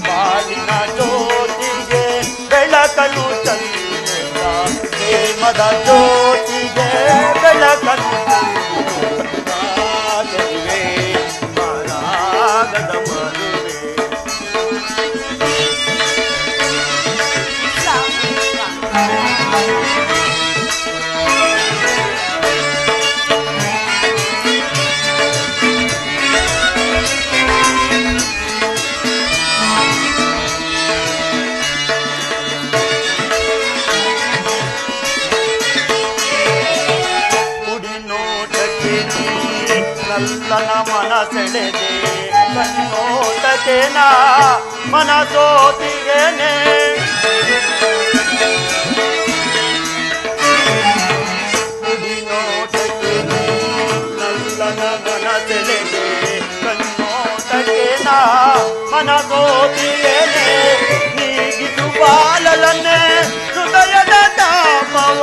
ಬಾಳಿನ ಜ್ಯೋತಿಗೆ ಬೆಳಕಲು ಚಂದ ಪ್ರೇಮದ ಜ್ಯೋತಿಗೆ ಬೆಳಕಲು ಚಂದುವೆ ಮರಾಗದ ಮದುವೆ. ನಲ್ಲನ ಮನಸೆಳೆದೆ ಕಣ್ಣೋಟಕ್ಕೆ ನಾ ಮನಸೋತಿಗೆನೆ. ಕುಡಿನೋಟಕ್ಕೆ ನಲ್ಲನ ಮನಸೆಳೆದೆ ಕಣ್ಣೋಟಕ್ಕೆ ನಾ ಮನಸೋತಿಗೆನೆ. ನೀಗಿದು ಬಾಲಲನ್ನೇ ಹೃದಯದ ತಾಪವ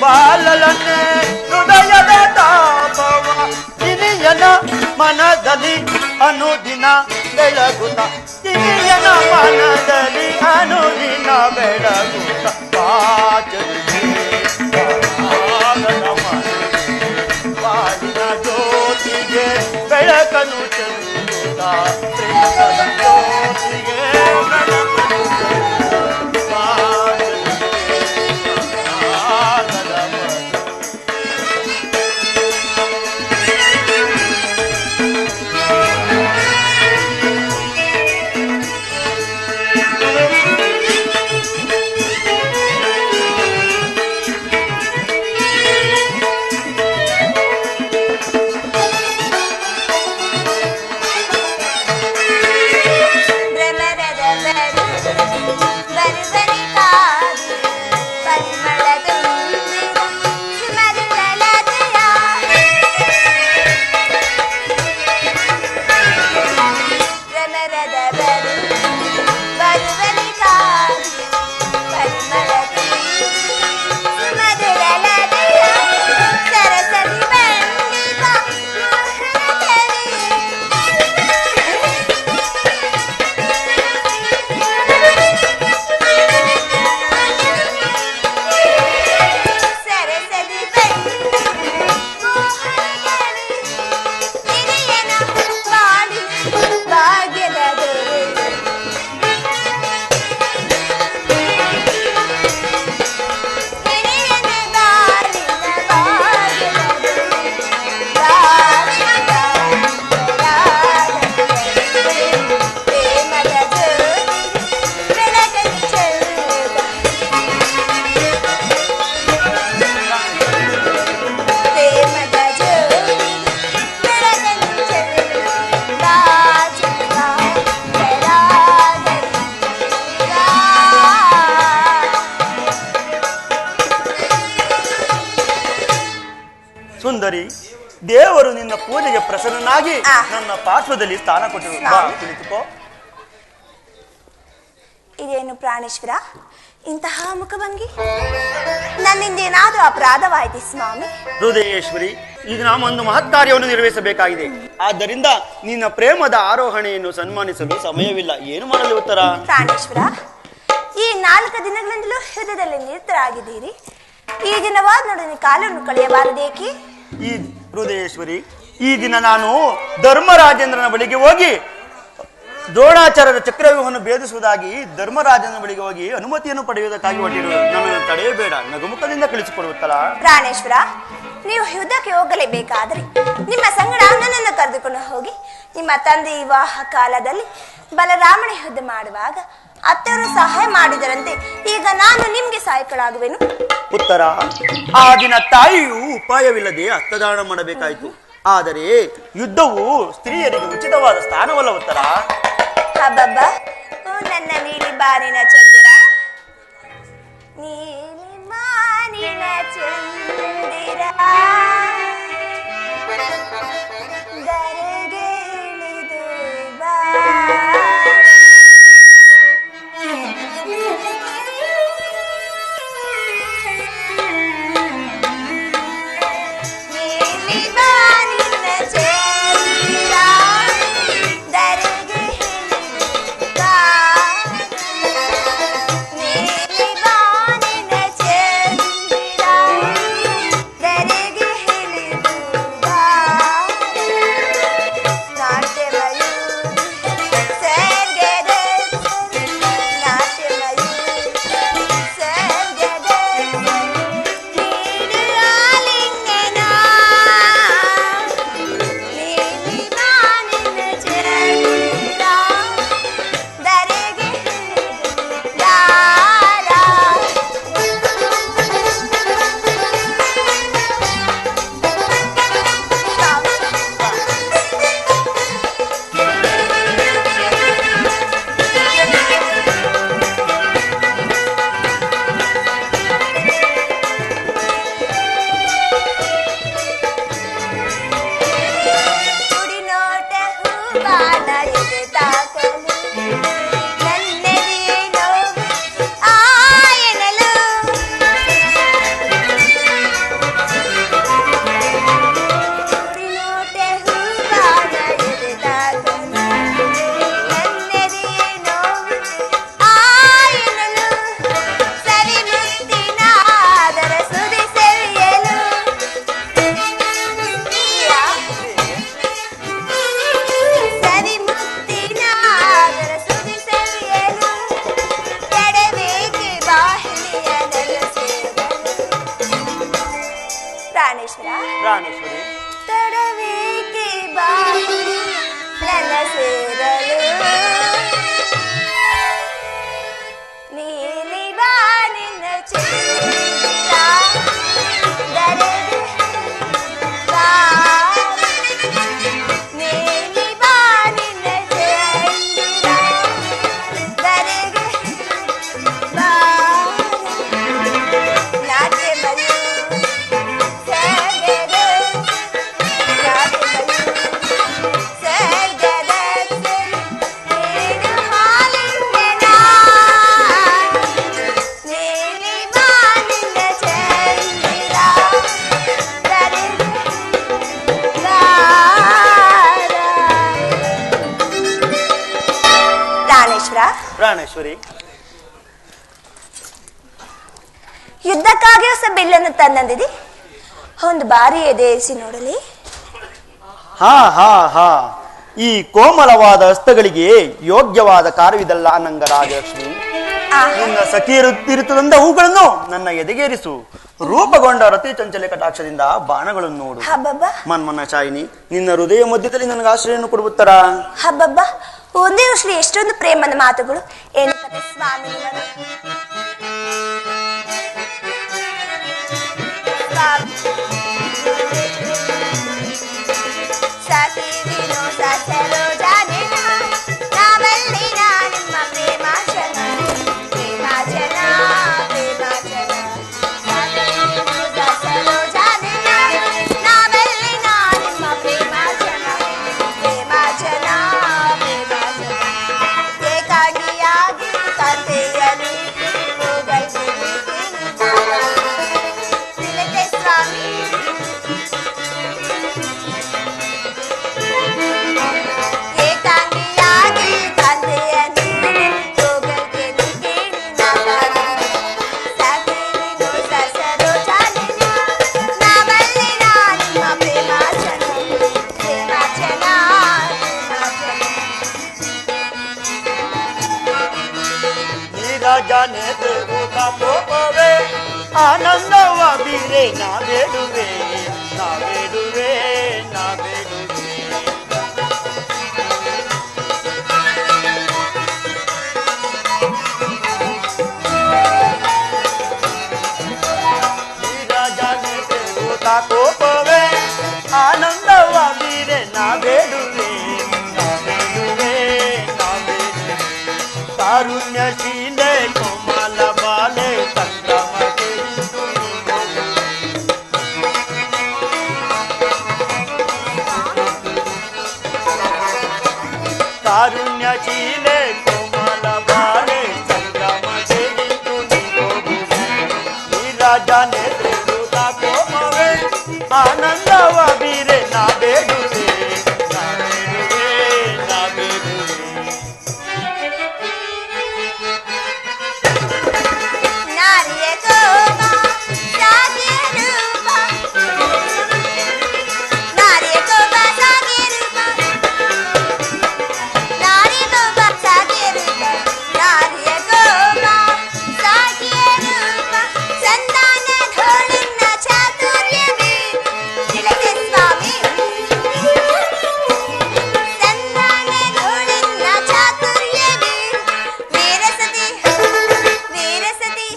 ಬಾಲಲನ್ನೇ ಹೃದಯದ ತಾಪವ ಗಿರಿಯನ ಮನದಲ್ಲಿ ಅನುದಿನ ಬೆಳಗುತ್ತ ಕಿವಿಯನ ಮನದಲ್ಲಿ ಅನುದಿನ ಬೆಳಗುತ್ತ ಬಾಳಿನ ಜ್ಯೋತಿಗೆ ಬೆಳಕನು ಚೆಲ್ಲುತ್ತ ಪ್ರೇಮದ ಜ್ಯೋತಿಗೆ ಬೆಳಕನು ಸುಂದರಿ, ದೇವರು ನಿನ್ನ ಪೂಜೆಗೆ ಪ್ರಸನ್ನನಾಗಿ ನನ್ನ ಪಾರ್ಶ್ವದಲ್ಲಿ ಸ್ಥಾನ ಕೊಟ್ಟಿರು. ಕುಳಿತುಕೋ.
ಇದೇನು ಪ್ರಾಣೇಶ್ವರ, ಇಂತಹ ಮುಖಭಂಗಿ? ನನ್ನಿಂದ ಏನಾದರೂ ಅಪರಾಧವಾಯಿತು ಸ್ವಾಮಿ?
ಹೃದಯೇಶ್ವರಿ, ಈಗ ನಾವು ಒಂದು ಮಹತ್ ಕಾರ್ಯವನ್ನು ನಿರ್ವಹಿಸಬೇಕಾಗಿದೆ. ಆದ್ದರಿಂದ ನಿನ್ನ ಪ್ರೇಮದ ಆರೋಹಣೆಯನ್ನು ಸನ್ಮಾನಿಸಲು ಸಮಯವಿಲ್ಲ. ಏನು ಮಾಡಲು ಉತ್ತರ?
ಪ್ರಾಣೇಶ್ವರ, ಈ 4 ದಿನಗಳಿಂದಲೂ ಯುದ್ಧದಲ್ಲಿ ನಿರತರಾಗಿದ್ದೀರಿ. ಈ ದಿನವಾದ ನಡುವೆ ಕಾಲವನ್ನು ಕಳೆಯಬಾರದೇಕೆ?
ಈ ಹೃದಯೇಶ್ವರಿ, ಈ ದಿನ ನಾನು ಧರ್ಮರಾಜೇಂದ್ರನ ಬಳಿಗೆ ಹೋಗಿ ದ್ರೋಣಾಚಾರ್ಯರ ಚಕ್ರವ್ಯೂಹವನ್ನು ಭೇದಿಸುವುದಾಗಿ ಧರ್ಮರಾಜನ ಬಳಿಗೆ ಹೋಗಿ ಅನುಮತಿಯನ್ನು ಪಡೆಯುವುದಕ್ಕಾಗಿ ಹೊರಟಿರುವುದು. ನನ್ನನ್ನು ತಡೆಯಬೇಡ, ನಗುಮುಖದಿಂದ ಕಳಿಸಿಕೊಡುತ್ತಲ್ಲ.
ಪ್ರಾಣೇಶ್ವರ, ನೀವು ಯುದ್ಧಕ್ಕೆ ಹೋಗಲೇಬೇಕಾದರೆ ನಿಮ್ಮ ಸಂಗಡ ನನ್ನನ್ನು ಕರೆದುಕೊಂಡು ಹೋಗಿ. ನಿಮ್ಮ ತಂದೆ ವಿವಾಹ ಕಾಲದಲ್ಲಿ ಬಲರಾಮನ ಯುದ್ಧ ಮಾಡುವಾಗ ಅತ್ತವರು ಸಹಾಯ ಮಾಡಿದರಂತೆ, ಈಗ ನಾನು ನಿಮ್ಗೆ ಸಹಾಯಕಳಾಗುವೆನು.
ಉತ್ತರ: ಆ ದಿನ ತಾಯಿಯು ಉಪಾಯವಿಲ್ಲದೆ ಹಸ್ತದಾನ ಮಾಡಬೇಕಾಯಿತು. ಆದರೆ ಯುದ್ಧವು ಸ್ತ್ರೀಯರಿಗೆ ಉಚಿತವಾದ ಸ್ಥಾನವಲ್ಲ. ಉತ್ತರ:
ಹಬ್ಬಬ್ಬ, ನನ್ನ ನೀಲಿ ಬಾರಿನ ಚಂದಿರ, ನೀಲಿ ಮಾನಿನ ಚಂದಿರ, ದರೆಗೆಳಿದು ಬಾ.
ಪ್ರಾಣೇಶ್ವರಿ,
ಯುದ್ಧಕ್ಕಾಗಿ ಹೊಸ ಬಿಲ್ಲನ್ನು ತಂದಿದೆ, ಒಂದು ಬಾರಿ ಎದೆಯಿಸಿ ನೋಡಲಿ.
ಹಾ ಹಾ ಹಾ, ಈ ಕೋಮಲವಾದ ಹಸ್ತಗಳಿಗೆ ಯೋಗ್ಯವಾದ ಕಾರ್ಯವಿದಲ್ಲ ಅನ್ನಂಗ ರಾಜಲಕ್ಷ್ಮಿ. ನಿನ್ನ ಸಖಿಯರುತ್ತಿರುತ್ತದಂದ ಹೂಗಳನ್ನು ನನ್ನ ಎದೆಗೇರಿಸು. ರೂಪಗೊಂಡ ರತಿ ಚಂಚಲೆ ಕಟಾಕ್ಷದಿಂದ ಬಾಣಗಳನ್ನು ನೋಡು.
ಹಬ್ಬಬ್ಬ
ಮನ್ಮನ ಶಾಯಿನಿ, ನಿನ್ನ ಹೃದಯ ಮಧ್ಯದಲ್ಲಿ ನನಗೆ ಆಶ್ರಯನ್ನು ಕೊಡುತ್ತರ.
ಹಬ್ಬಬ್ಬ, ಒಂದೇ ಉಶ್ಲಿ ಎಷ್ಟೊಂದು ಪ್ರೇಮದ ಮಾತುಗಳು. ಏನು ಕತೆ ಸ್ವಾಮಿ ನಿಮ್ಮದು? ಸಖಿ ವಿನೋದ ಸರೋಜಾನಿನ ನಾವಲ್ಲಿನ ನಿಮ್ಮ ಪ್ರೇಮಾಚನ ಪ್ರೇಮಾಚನ ಪ್ರೇಮಾಚನ. ಸಖಿ ವಿನೋದ ಸರೋಜಾನಿನ ನಾವಲ್ಲಿನ ನಿಮ್ಮ ಪ್ರೇಮಾಚನ ಪ್ರೇಮಾಚನ ಪ್ರೇಮಾಚನ. ಏಕಾಂಗಿಯಾಗಿ ತಂದೆಯನು ತಿಳಿತೆ ಸ್ವಾಮಿ. ಏಕಾಂಗಿಯಾಗಿ ತಂದೆಯನು ಹೋಗಲ್ಗೆ ಕೇಳಿ ನಾವಾಗಿ ಸಾಕಿವಿನು ಸಸರೋಜಾನಿನ ನಾವಲ್ಲಿನ ನಿಮ್ಮ ಪ್ರೇಮಾಚನ ಪ್ರೇಮಾಚನ ಪ್ರೇಮಾಚನ.
ನೀರಾಜಾನೆ ದೇವತ ಕೋಪವೇ ಆನಂದವ ಬೀರೆ ನಾ ಬೇಡುವೆ ನಾ ಬೇಡುವೆ ನಾ ಬೇಡುವೆ. ನೀರಾಜಾನೆ ದೇವತ ಕೋಪವೇ ಆನಂದವ ಬೀರೆ ನಾ ಬೇಡುವೆ ನಾ ಬೇಡುವೆ ನಾ ಬೇಡುವೆ. ಕಾರುಣ್ಯಶೀಲೆ ಕೋಮಲ ಬಾಲೆ ಸಂಕ್ರಮಕ್ಕೆ ಕಾರುಣ್ಯಶೀಲೆ ಕೋಮಲ ಬಾಲೆ ಸಂಕ್ರಮಕ್ಕೆ ನೀರಾಜಾನೆ ದೇವತ ಕೋಮವೇ ಆನಂದವ ಬೀರೆ ನಾ ಬೇಡುವೆ ನಾ ಬೇಡುವೆ ನಾ ಬೇಡುವೆ.
ನಾರಿಯ ಕೋಪ ಸಾಗಿಯ ರೂಪ ನಾರಿಯ ಕೋಪ ಸಾಗಿಯ ರೂಪ ನಾರಿಯ ಕೋಪ ಸಾಗಿಯ ರೂಪ ನಾರಿಯ ಕೋಪ ಸಾಗಿಯ ರೂಪ ಸಂತಾನ ಧೋಳಿನ ಚಾತುರ್ಯವೇ ತಿಳಿತೆ ಸ್ವಾಮಿ. ಸಂತಾನ ಧೋಳಿನ ಚಾತುರ್ಯವೇ ವೀರಸತಿ ವೀರಸತಿ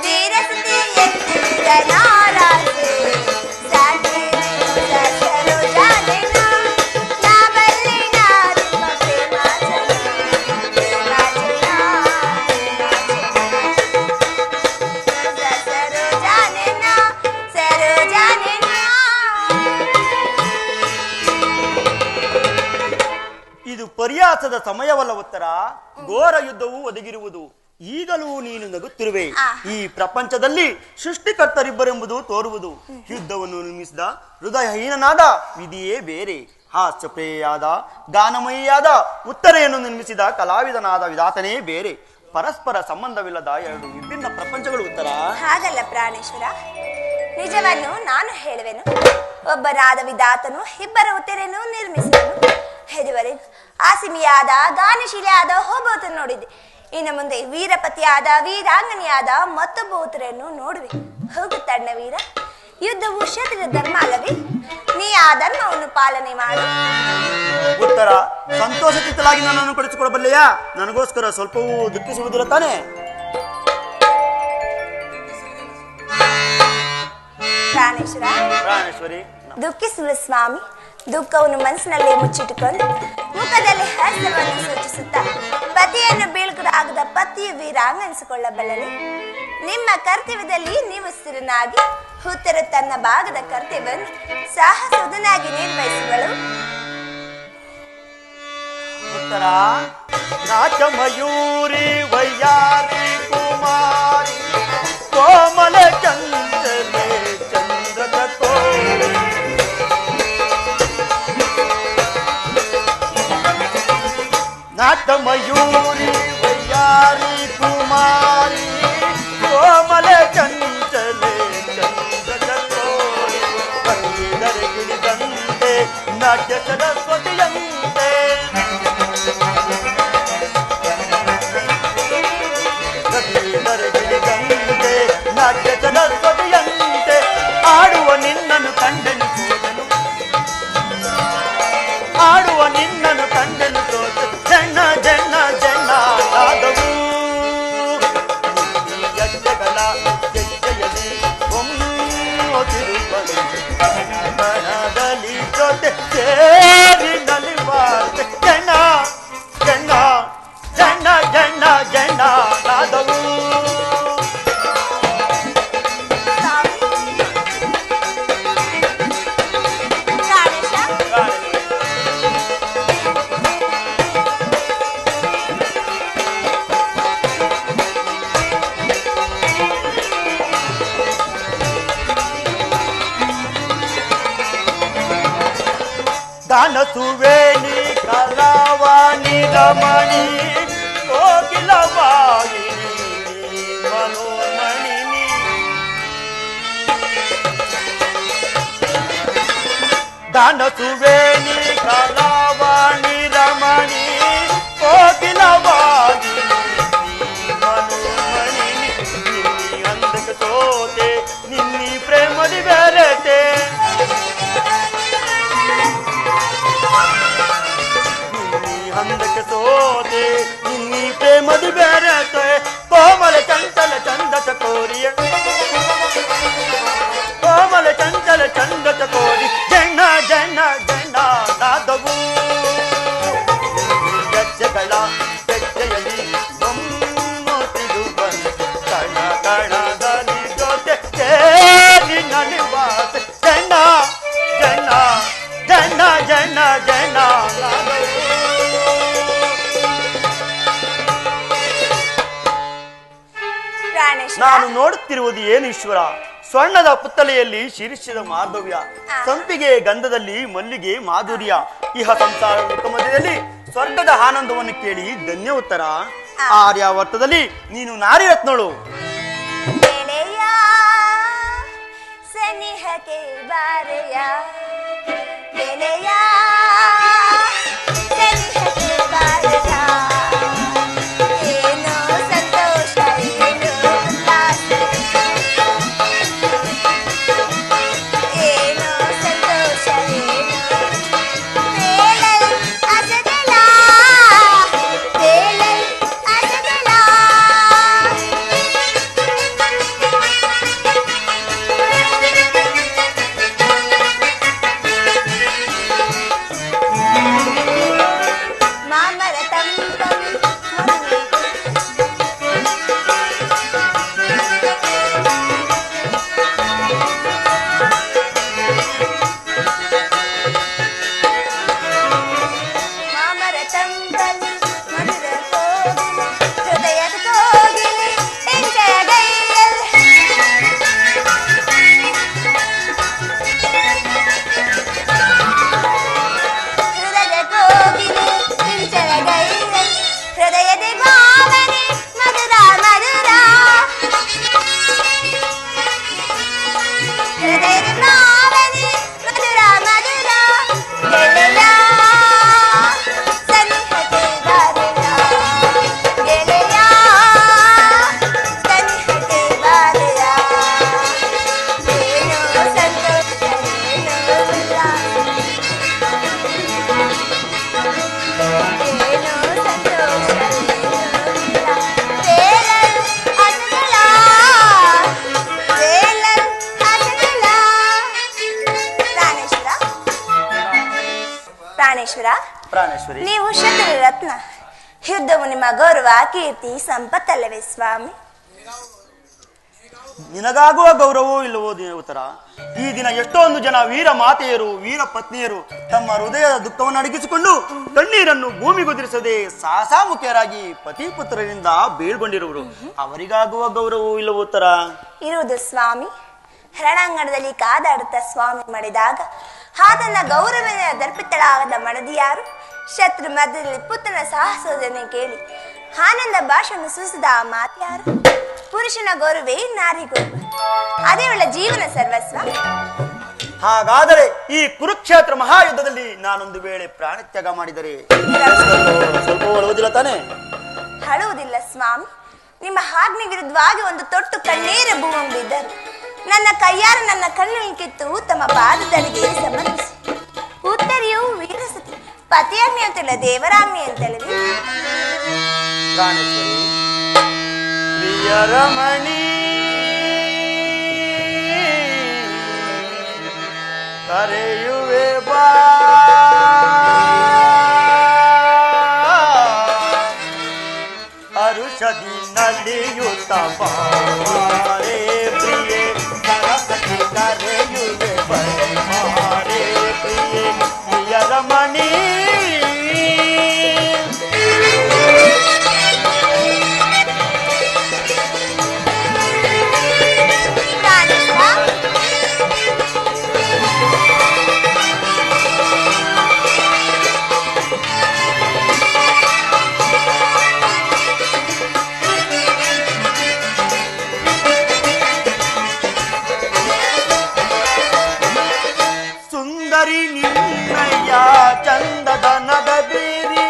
ವೀರಸತಿ ಎತ್ತಿದ ನಾರಾಜೆ ಸಾಕಿ ಸರೋಜಾನಿನ ನಾವಲ್ಲಿನ ನಿಮ್ಮ ಪ್ರೇಮಾಚನ ಪ್ರೇಮಾಚನ ಸರೋಜಾನಿನ ಸರೋಜಾನಿನ.
ಇದು ಪರ್ಯಾಸದ ಸಮಯವಲ್ಲ ಉತ್ತರ. ಘೋರ ಯುದ್ಧವು ಒದಗಿರುವುದು. ಈಗಲೂ ನೀನು ನಗುತ್ತಿರುವೆ. ಈ ಪ್ರಪಂಚದಲ್ಲಿ ಸೃಷ್ಟಿಕರ್ತರಿಬ್ಬರೆಂಬುದು ತೋರುವುದು. ಯುದ್ಧವನ್ನು ನಿರ್ಮಿಸಿದ ಹೃದಯಹೀನನಾದ ವಿಧಿಯೇ ಬೇರೆ. ಹಾಸ್ಯಪ್ರೇಯಾದ ಗಾನಮಯಿಯಾದ ಉತ್ತರೆಯನ್ನು ನಿರ್ಮಿಸಿದ ಕಲಾವಿದನಾದ ವಿಧಾತನೇ ಬೇರೆ. ಪರಸ್ಪರ ಸಂಬಂಧವಿಲ್ಲದ ಎರಡು ವಿಭಿನ್ನ ಪ್ರಪಂಚಗಳು ಉತ್ತರ.
ಹಾಗಲ್ಲ ಪ್ರಾಣೇಶ್ವರ, ನಿಜವನ್ನು ನಾನು ಹೇಳುವೆನು. ಒಬ್ಬನಾದ ವಿಧಾತನು ಇಬ್ಬರ ಉತ್ತರೆಯನ್ನು ನಿರ್ಮಿಸಿದನು. ಇದುವರೆಗೂ ಆಸಿಮಿಯಾದ ಗಾನಶೀಲಿಯಾದ ಹೋಬೋತನ್ನು ನೋಡಿದೆ. ಇನ್ನು ಮುಂದೆ ವೀರಪತಿಯಾದ ವೀರಾಂಗನಿಯಾದ ಮತ್ತೊಬ್ಬ ಉತ್ತರೆಯನ್ನು ನೋಡುವೆ. ಹೋಗು ತಣ್ಣ ವೀರ, ಯುದ್ಧವು ಕ್ಷತ್ರಿಯ ಧರ್ಮ ಅಲ್ಲವೇ? ನೀ ಆ ಧರ್ಮವನ್ನು ಪಾಲನೆ ಮಾಡು.
ಉತ್ತರ, ಸಂತೋಷಚಿತ್ತಲಾಗಿ ನನ್ನನ್ನು ಕೊಡಿಸಿಕೊಡಬಲ್ಲೆಯಾ? ನನಗೋಸ್ಕರ ಸ್ವಲ್ಪವೂ ದುಃಖಿಸುವುದಿಲ್ಲ ತಾನೆ? ಪ್ರಾಣೇಶ್ವರಿ,
ದುಃಖಿಸುವ ಸ್ವಾಮಿ. ದುಃಖವನ್ನು ಮನಸ್ಸಿನಲ್ಲಿ ಮುಚ್ಚಿಟ್ಟುಕೊಂಡು ಮುಖದಲ್ಲಿ ಹಾಸ್ಯವನ್ನು ಸೂಚಿಸುತ್ತಾ ಪತಿಯನ್ನು ಬೀಳ್ಕರಾಗದ ಪತಿಯ ವೀರಾಂಗ ಅನಿಸಿಕೊಳ್ಳಬಲ್ಲನೆ. ನಿಮ್ಮ ಕರ್ತವ್ಯದಲ್ಲಿ ನೀವು ಸ್ಥಿರನಾಗಿ ಉತ್ತರ ತನ್ನ ಭಾಗದ ಕರ್ತವ್ಯವನ್ನು ಸಾಹಸೋದನಾಗಿ ನಿರ್ವಹಿಸುವಳು.
ಉತ್ತರ, ನಾಚಮಯೂರಿ ವೈಯಾರಿ ಕುಮಾರಿ ಕೋಮಲ ಚಂದ್ರಲೆ ಚಂದ್ರದ ತೋರಿ ನಾಟಮಯೂರಿ ಗಿಳಿದಂತೆ ನಾಟ್ಯ ಸರಸ್ವತಿಯಂತೆ ಆಡುವ ನಿನ್ನನ್ನು ಕಂಡನು ಸೋದನು ಆಡುವ ನಿನ್ನನ್ನು ಕಂಡನು ಸೋತ ಜನ ಜನ ಜನ ನಾದವು ಯಜ್ಞಗಳ ಹೆಜ್ಜೆಯಲ್ಲಿ ಒಮ್ಮೊತ್ತಿರುವನು ಮನದಲ್ಲಿ ಜೊತೆ ಸೇರಿ ನಲಿವಾರ್ತೆ ಜನ ಜನ ಜನ ಜನ ಜನ ನಾದವು ದಾನಸುವೇಣಿ ಕಲಾವಾಣಿ ರಮಣಿ ಕೋಕಿಲವಾಹಿನಿ ಮನೋಮಣಿನಿ ದಾನಸುವೇಣಿ ಕಲಾವಾಣಿ ರಮಣಿ ಕೋಕಿಲವಾಹಿನಿ ಮನೋಮಣಿನಿ ನಿನ್ನಿ ಅಂದಕ್ಕೆ ಸೋತೆ ನಿನ್ನಿ ಪ್ರೇಮದಿ ಬೆರೆತೆ ಅಂದಕ್ಕೆ ಸೋತೆ ನಿನ್ನಿ ಪ್ರೇಮದಿ ಬೆರೆತೆ ಕೋಮಲ ಚಂಚಲ ಚಂದ ಚಕೋರಿಯ ಕೋಮಲ ಚಂಚಲ ಚಂದ ಚಕೋರಿ ಜನ ಜನ ಜನ ನಾದವು ಗಜ್ಜೆಗಳ ಹೆಜ್ಜೆಯಲ್ಲಿ ಬೊಮ್ಮೊತ್ತಿರುವನು ಕಣ ಕಣದಲ್ಲಿ ಜೊತೆ ಸೇರಿ ನಲಿವಾಸ ಜನ ಜನ ಜನ ಜನ ಜನ ನಾದವು ನಾನು ನೋಡುತ್ತಿರುವುದು ಏನು ಈಶ್ವರ ಸ್ವರ್ಣದ ಪುತ್ತಲೆಯಲ್ಲಿ ಶಿರಿಸಿದ ಮಾಧವ್ಯ ಸಂಪಿಗೆ ಗಂಧದಲ್ಲಿ ಮಲ್ಲಿಗೆ ಮಾಧುರ್ಯ ಇಹ ಸಂಸಾರ ಮಧ್ಯದಲ್ಲಿ ಸ್ವರ್ಗದ ಆನಂದವನ್ನು ಕೇಳಿ ಧನ್ಯ ಉತ್ತರ ಆರ್ಯಾವರ್ತದಲ್ಲಿ ನೀನು ನಾರಿ ರತ್ನಳು
ಸನಿಹಕ್ಕೆ ಬಾರೆಯ ಗೆಳೆಯ ಸನಿಹಕ್ಕೆ ಬಾರೆಯ ಏನೋ ಸಂತೋಷ ಏನೋ ಉಲ್ಲಾಸ ಏನೋ ಸಂತೋಷ ಏನೋ ಬೇಳಲ್ ಅಸದಲ ಬೇಳಲ್ ಅಸದಲ ಮಾಮರ ತಂಪಂ ಮೊನ್ನೆ ಮಾಮರ ತಂಪಲ್ಲಿ ಮಧುರ ಕೋಗಿಲೆ ಹೃದಯದ ಕೋಗಿಲೆ ಎಂಜಯ ಗೈಯಲ್ ಹೃದಯದ ಕೋಗಿಲೆ ಎಂಜಯ ಗೈಯಲ್ ಹೃದಯದ ಭಾವನೆ ಮಧುರ ಮಧುರ ಹೃದಯದ ಭಾವನೆ ಮಧುರ ಮಧುರ ಗೆಳೆಯ ಸನಿಹಕ್ಕೆ ಬಾರೆಯ ಗೆಳೆಯ ಸನಿಹಕ್ಕೆ ಬಾರೆಯ ಏನೋ ಸಂತೋಷ ಏನೋ ಉಲ್ಲಾಸ ಏನೋ ಸಂತೋಷ ಏನೋ ಉಲ್ಲಾಸ ಬೇಲಲ್ ಅಸದಲ ಬೇಲಲ್ ಅಸದಲ ಪ್ರಾಣೇಶ್ವರ
ಪ್ರಾಣೇಶ್ವರಿ
ನೀವು ಶತ್ರು ರತ್ನ ಯುದ್ಧವು ನಿಮ್ಮ ಗೌರವ ಕೀರ್ತಿ ಸಂಪತ್ತಲ್ಲವೇ ಸ್ವಾಮಿ
ನಿನಗಾಗುವ ಗೌರವವೂ ಇಲ್ಲವೋ ದೇವತರ ಈ ದಿನ ಎಷ್ಟೊಂದು ಜನ ವೀರ ಮಾತೆಯರು ವೀರ ಪತ್ನಿಯರು ತಮ್ಮ ಹೃದಯದ ದುಃಖವನ್ನು ಅಡಗಿಸಿಕೊಂಡು ಕಣ್ಣೀರನ್ನು ಭೂಮಿಗುದಿರಿಸದೆ ಸಾಸಾಮುಖಿಯರಾಗಿ ಪತಿ ಪುತ್ರರಿಂದ ಬೀಳ್ಕೊಂಡಿರುವರು ಅವರಿಗಾಗುವ ಗೌರವವೂ ಇಲ್ಲವೋ ತರ
ಇರುವುದು ಸ್ವಾಮಿ ರಣಾಂಗಣದಲ್ಲಿ ಕಾದಾಡುತ್ತಾ ಸ್ವಾಮಿ ಮಾಡಿದಾಗ ಆತನ ಗೌರವದ ದರ್ಪಿತಳಾಗದ ಮಡದಿಯಾರು ಶತ್ರು ಮಧ್ಯದಲ್ಲಿ ಪುತ್ರನ ಸಾಹಸೋದನೆ ಕೇಳಿ ಆನಂದ ಭಾಷೆಯನ್ನು ಸೂಸಿದ ಆ ಮಾತ್ಯಾರು ಪುರುಷನ ಗೌರವೇ ನಾರಿ ಗೌರವ ಅದೇ ಒಳ್ಳೆ ಜೀವನ ಸರ್ವಸ್ವ
ಹಾಗಾದರೆ ಈ ಕುರುಕ್ಷೇತ್ರ ಮಹಾಯುದ್ಧದಲ್ಲಿ ನಾನೊಂದು ವೇಳೆ ಪ್ರಾಣತ್ಯಾಗ ಮಾಡಿದರೆ ಸ್ವಲ್ಪ ಒಳಗುದಿಲ್ಲ ತಾನೆ
ಅಳುವುದಿಲ್ಲ ಸ್ವಾಮಿ ನಿಮ್ಮ ಆಜ್ಞೆ ವಿರುದ್ಧವಾಗಿ ಒಂದು ತೊಟ್ಟು ಕಣ್ಣೀರ ಭೂಮಿದ್ದರು. ನನ್ನ ಕೈಯಾರ ನನ್ನ ಕಣ್ಣು ಕಿತ್ತು ತಮ್ಮ ಪಾದದಡಿಗೆ ಸಮರ್ಪಿಸಿ ಉತ್ತರಿಯು ವೀರಸತಿ ಪತಿಯಾಜ್ಞೆ ಅಂತಿಲ್ಲ ದೇವರಾಜ್ಞೆ ಅಂತಲ್ಲದೆ.
ಪ್ರಾಣೇಶ್ವರಿ, ಪ್ರಿಯರಮಣಿ ಕರೆಯುವೆ ಬಾ, ಅರುಷದಿ ನಲಿಯುತ್ತ ಬಾರೆ ಪ್ರಿಯೆ, ಸರಸತಿ ಕರೆಯುವೆ ಬಾರೆ ಪ್ರಿಯೆ, ಪ್ರಿಯರಮಣಿ. ಸುಂದರಿ ನಿನ್ನಯ್ಯ ಚಂದದ ನದ ಬೀರಿ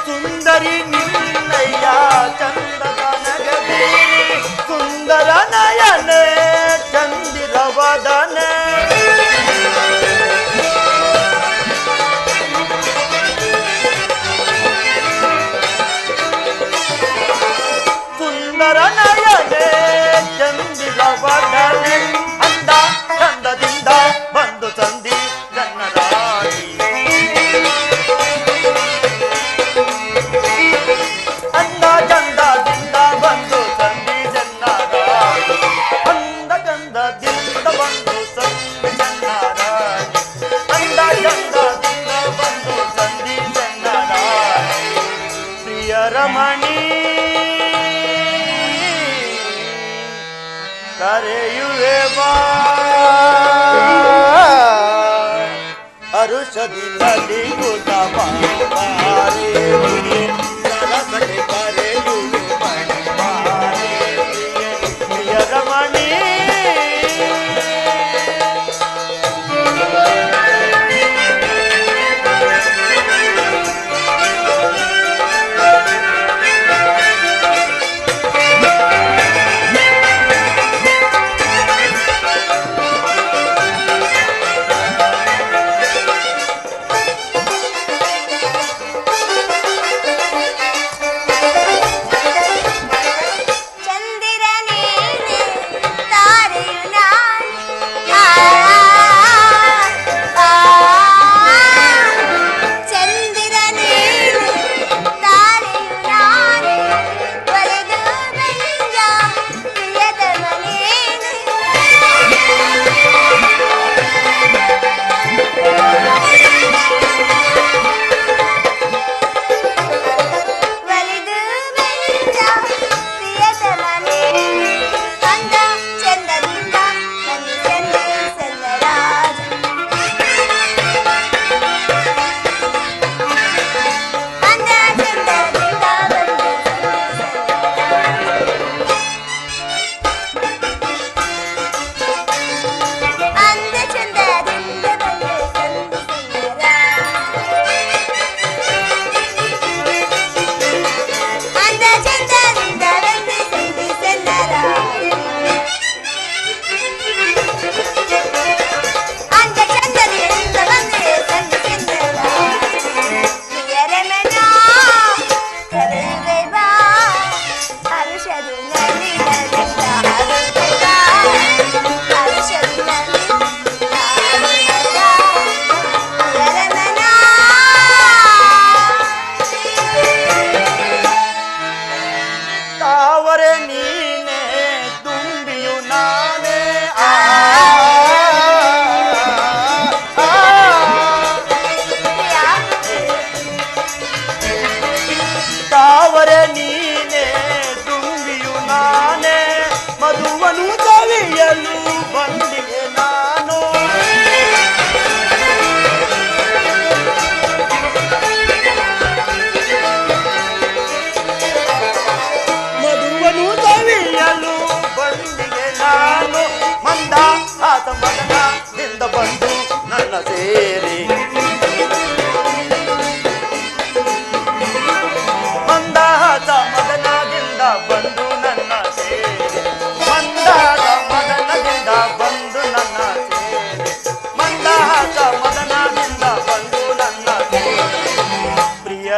ಸುಂದರಿ ನಿನ್ನಯ್ಯ ಚಂದದ ನಗ ಬೀರಿ, ಸುಂದರ ನಯನೆ ಚಂದಿರವದನೆ, ನಯನೆ ಚಂದಿರವದನೆ, ಅಂದ ಚಂದದಿಂದ ಬಂದು ಸಂಧಿ ಜನ್ನರಾಣಿ, ಅಂದ ಚಂದದಿಂದ ಬಂದು ಸಂಧಿ ಜನ್ನರಾಣಿ, ಅಂದ ಚಂದದಿಂದ ಬಂದು ಸಂಧಿ ಜನ್ನರಾಣಿ, ಅಂದ ಚಂದದಿಂದ ಬಂದು ಸಂಧಿ ಜನ್ನರಾಣಿ, ಪ್ರಿಯರಮಣಿ ಕರೆಯುವೆ ಬಾ, ಅರುಷದಿ ನಲಿಯುತ್ತ ಬಾರೆ ಪ್ರಿಯೆ, ಸರಸತೆ ಕರೆಯುವೆ ಬಾರೆ ಪ್ರಿಯೆ, ಪ್ರಿಯರಮಣಿ.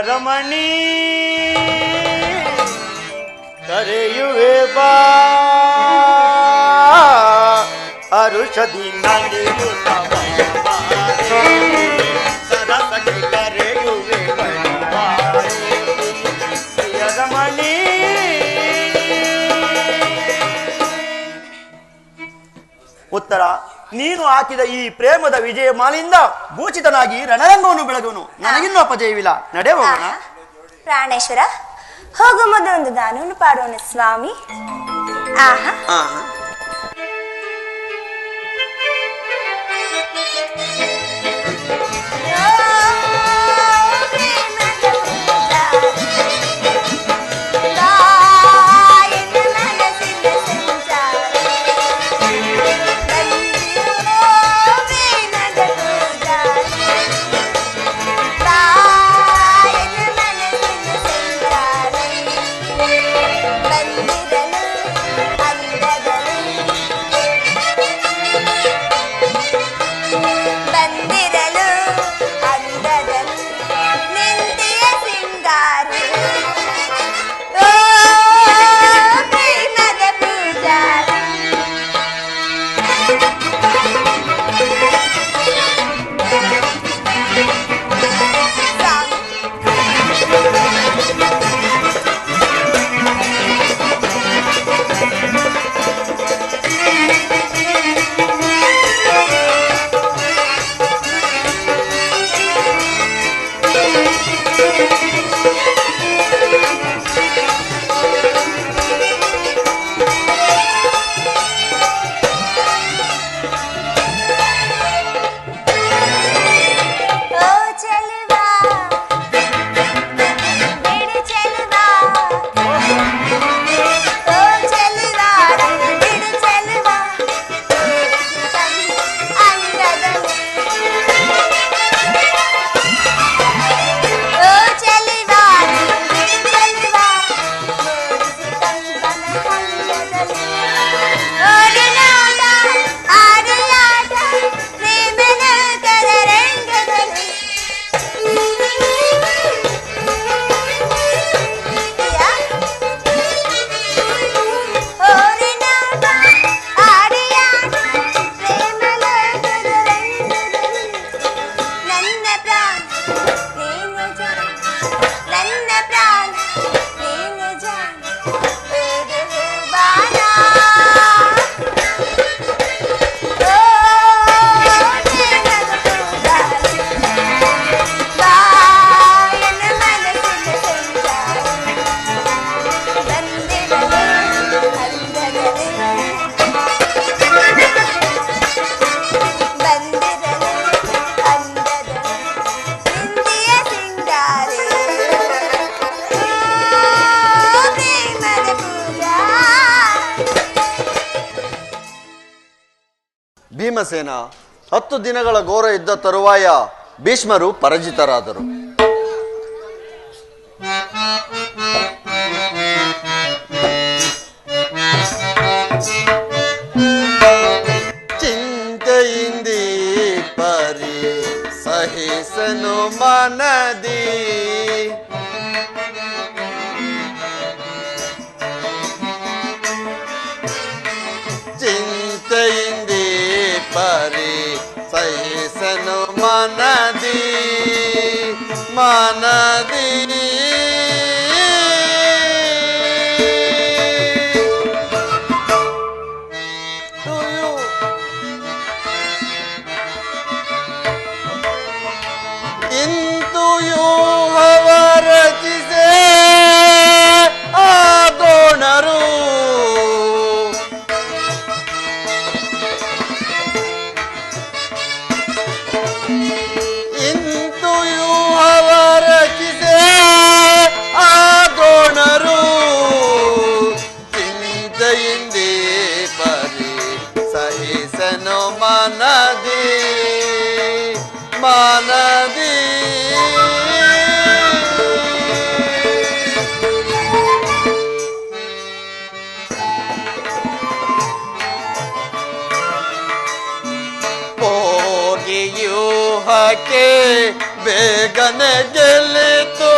ರಮಣಿ ಕರೆಯುವೆ ಬಾ ಅರುಷದಿ ನಲಿಯುತ್ತ ಸರಸಕ್ಕೆ ಕರೆಯುವೆ ಪ್ರಿಯ ರಮಣಿ. ಉತ್ತರ: ನೀನು ಹಾಕಿದ ಈ ಪ್ರೇಮದ ವಿಜಯ ಮಾಲಿಂದ ಭೂಚಿತನಾಗಿ ರಣರಂಗವನ್ನು ಬೆಳಗುವನು. ನನಗಿನ್ನೂ ಅಪಜಯವಿಲ್ಲ. ನಡೆ ಹೋಗೋಣ.
ಪ್ರಾಣೇಶ್ವರ, ಹೋಗೋ ಮೊದಲು ಒಂದು ಗಾನವನ್ನು ಪಾಡೋಣ ಸ್ವಾಮಿ. ಆಹಾ
ಭೀಮಸೇನ 10 ದಿನಗಳ ಘೋರ ಯುದ್ಧ ತರುವಾಯ ಭೀಷ್ಮರು ಪರಾಜಿತರಾದರು. ಚಿಂತೆಯಿಂದಿ ಪರಿ ಸಹಿಸನು ಮನದಿ ಚಿಂತೆಯಿಂದಿ ಪರಿ ಸಹಿಸನು ಮನದಿ ಮನದಿ ಇಂದು ಯೋಹವ ರಚಿಸೆ ಆದೋಣರು ಇಂದು ಯೋಹವ ರಚಿಸೆ ಆದೋಣರು ಚಿಂತೆಯಿಂದಿ ಪರಿ ಸಹಿಸನು ಮನದಿ ಮನದಿ ಹೋಗಿಯೂ ಹಕೆ ಬೇಗನೆ ಗೆಲ್ಲಿತು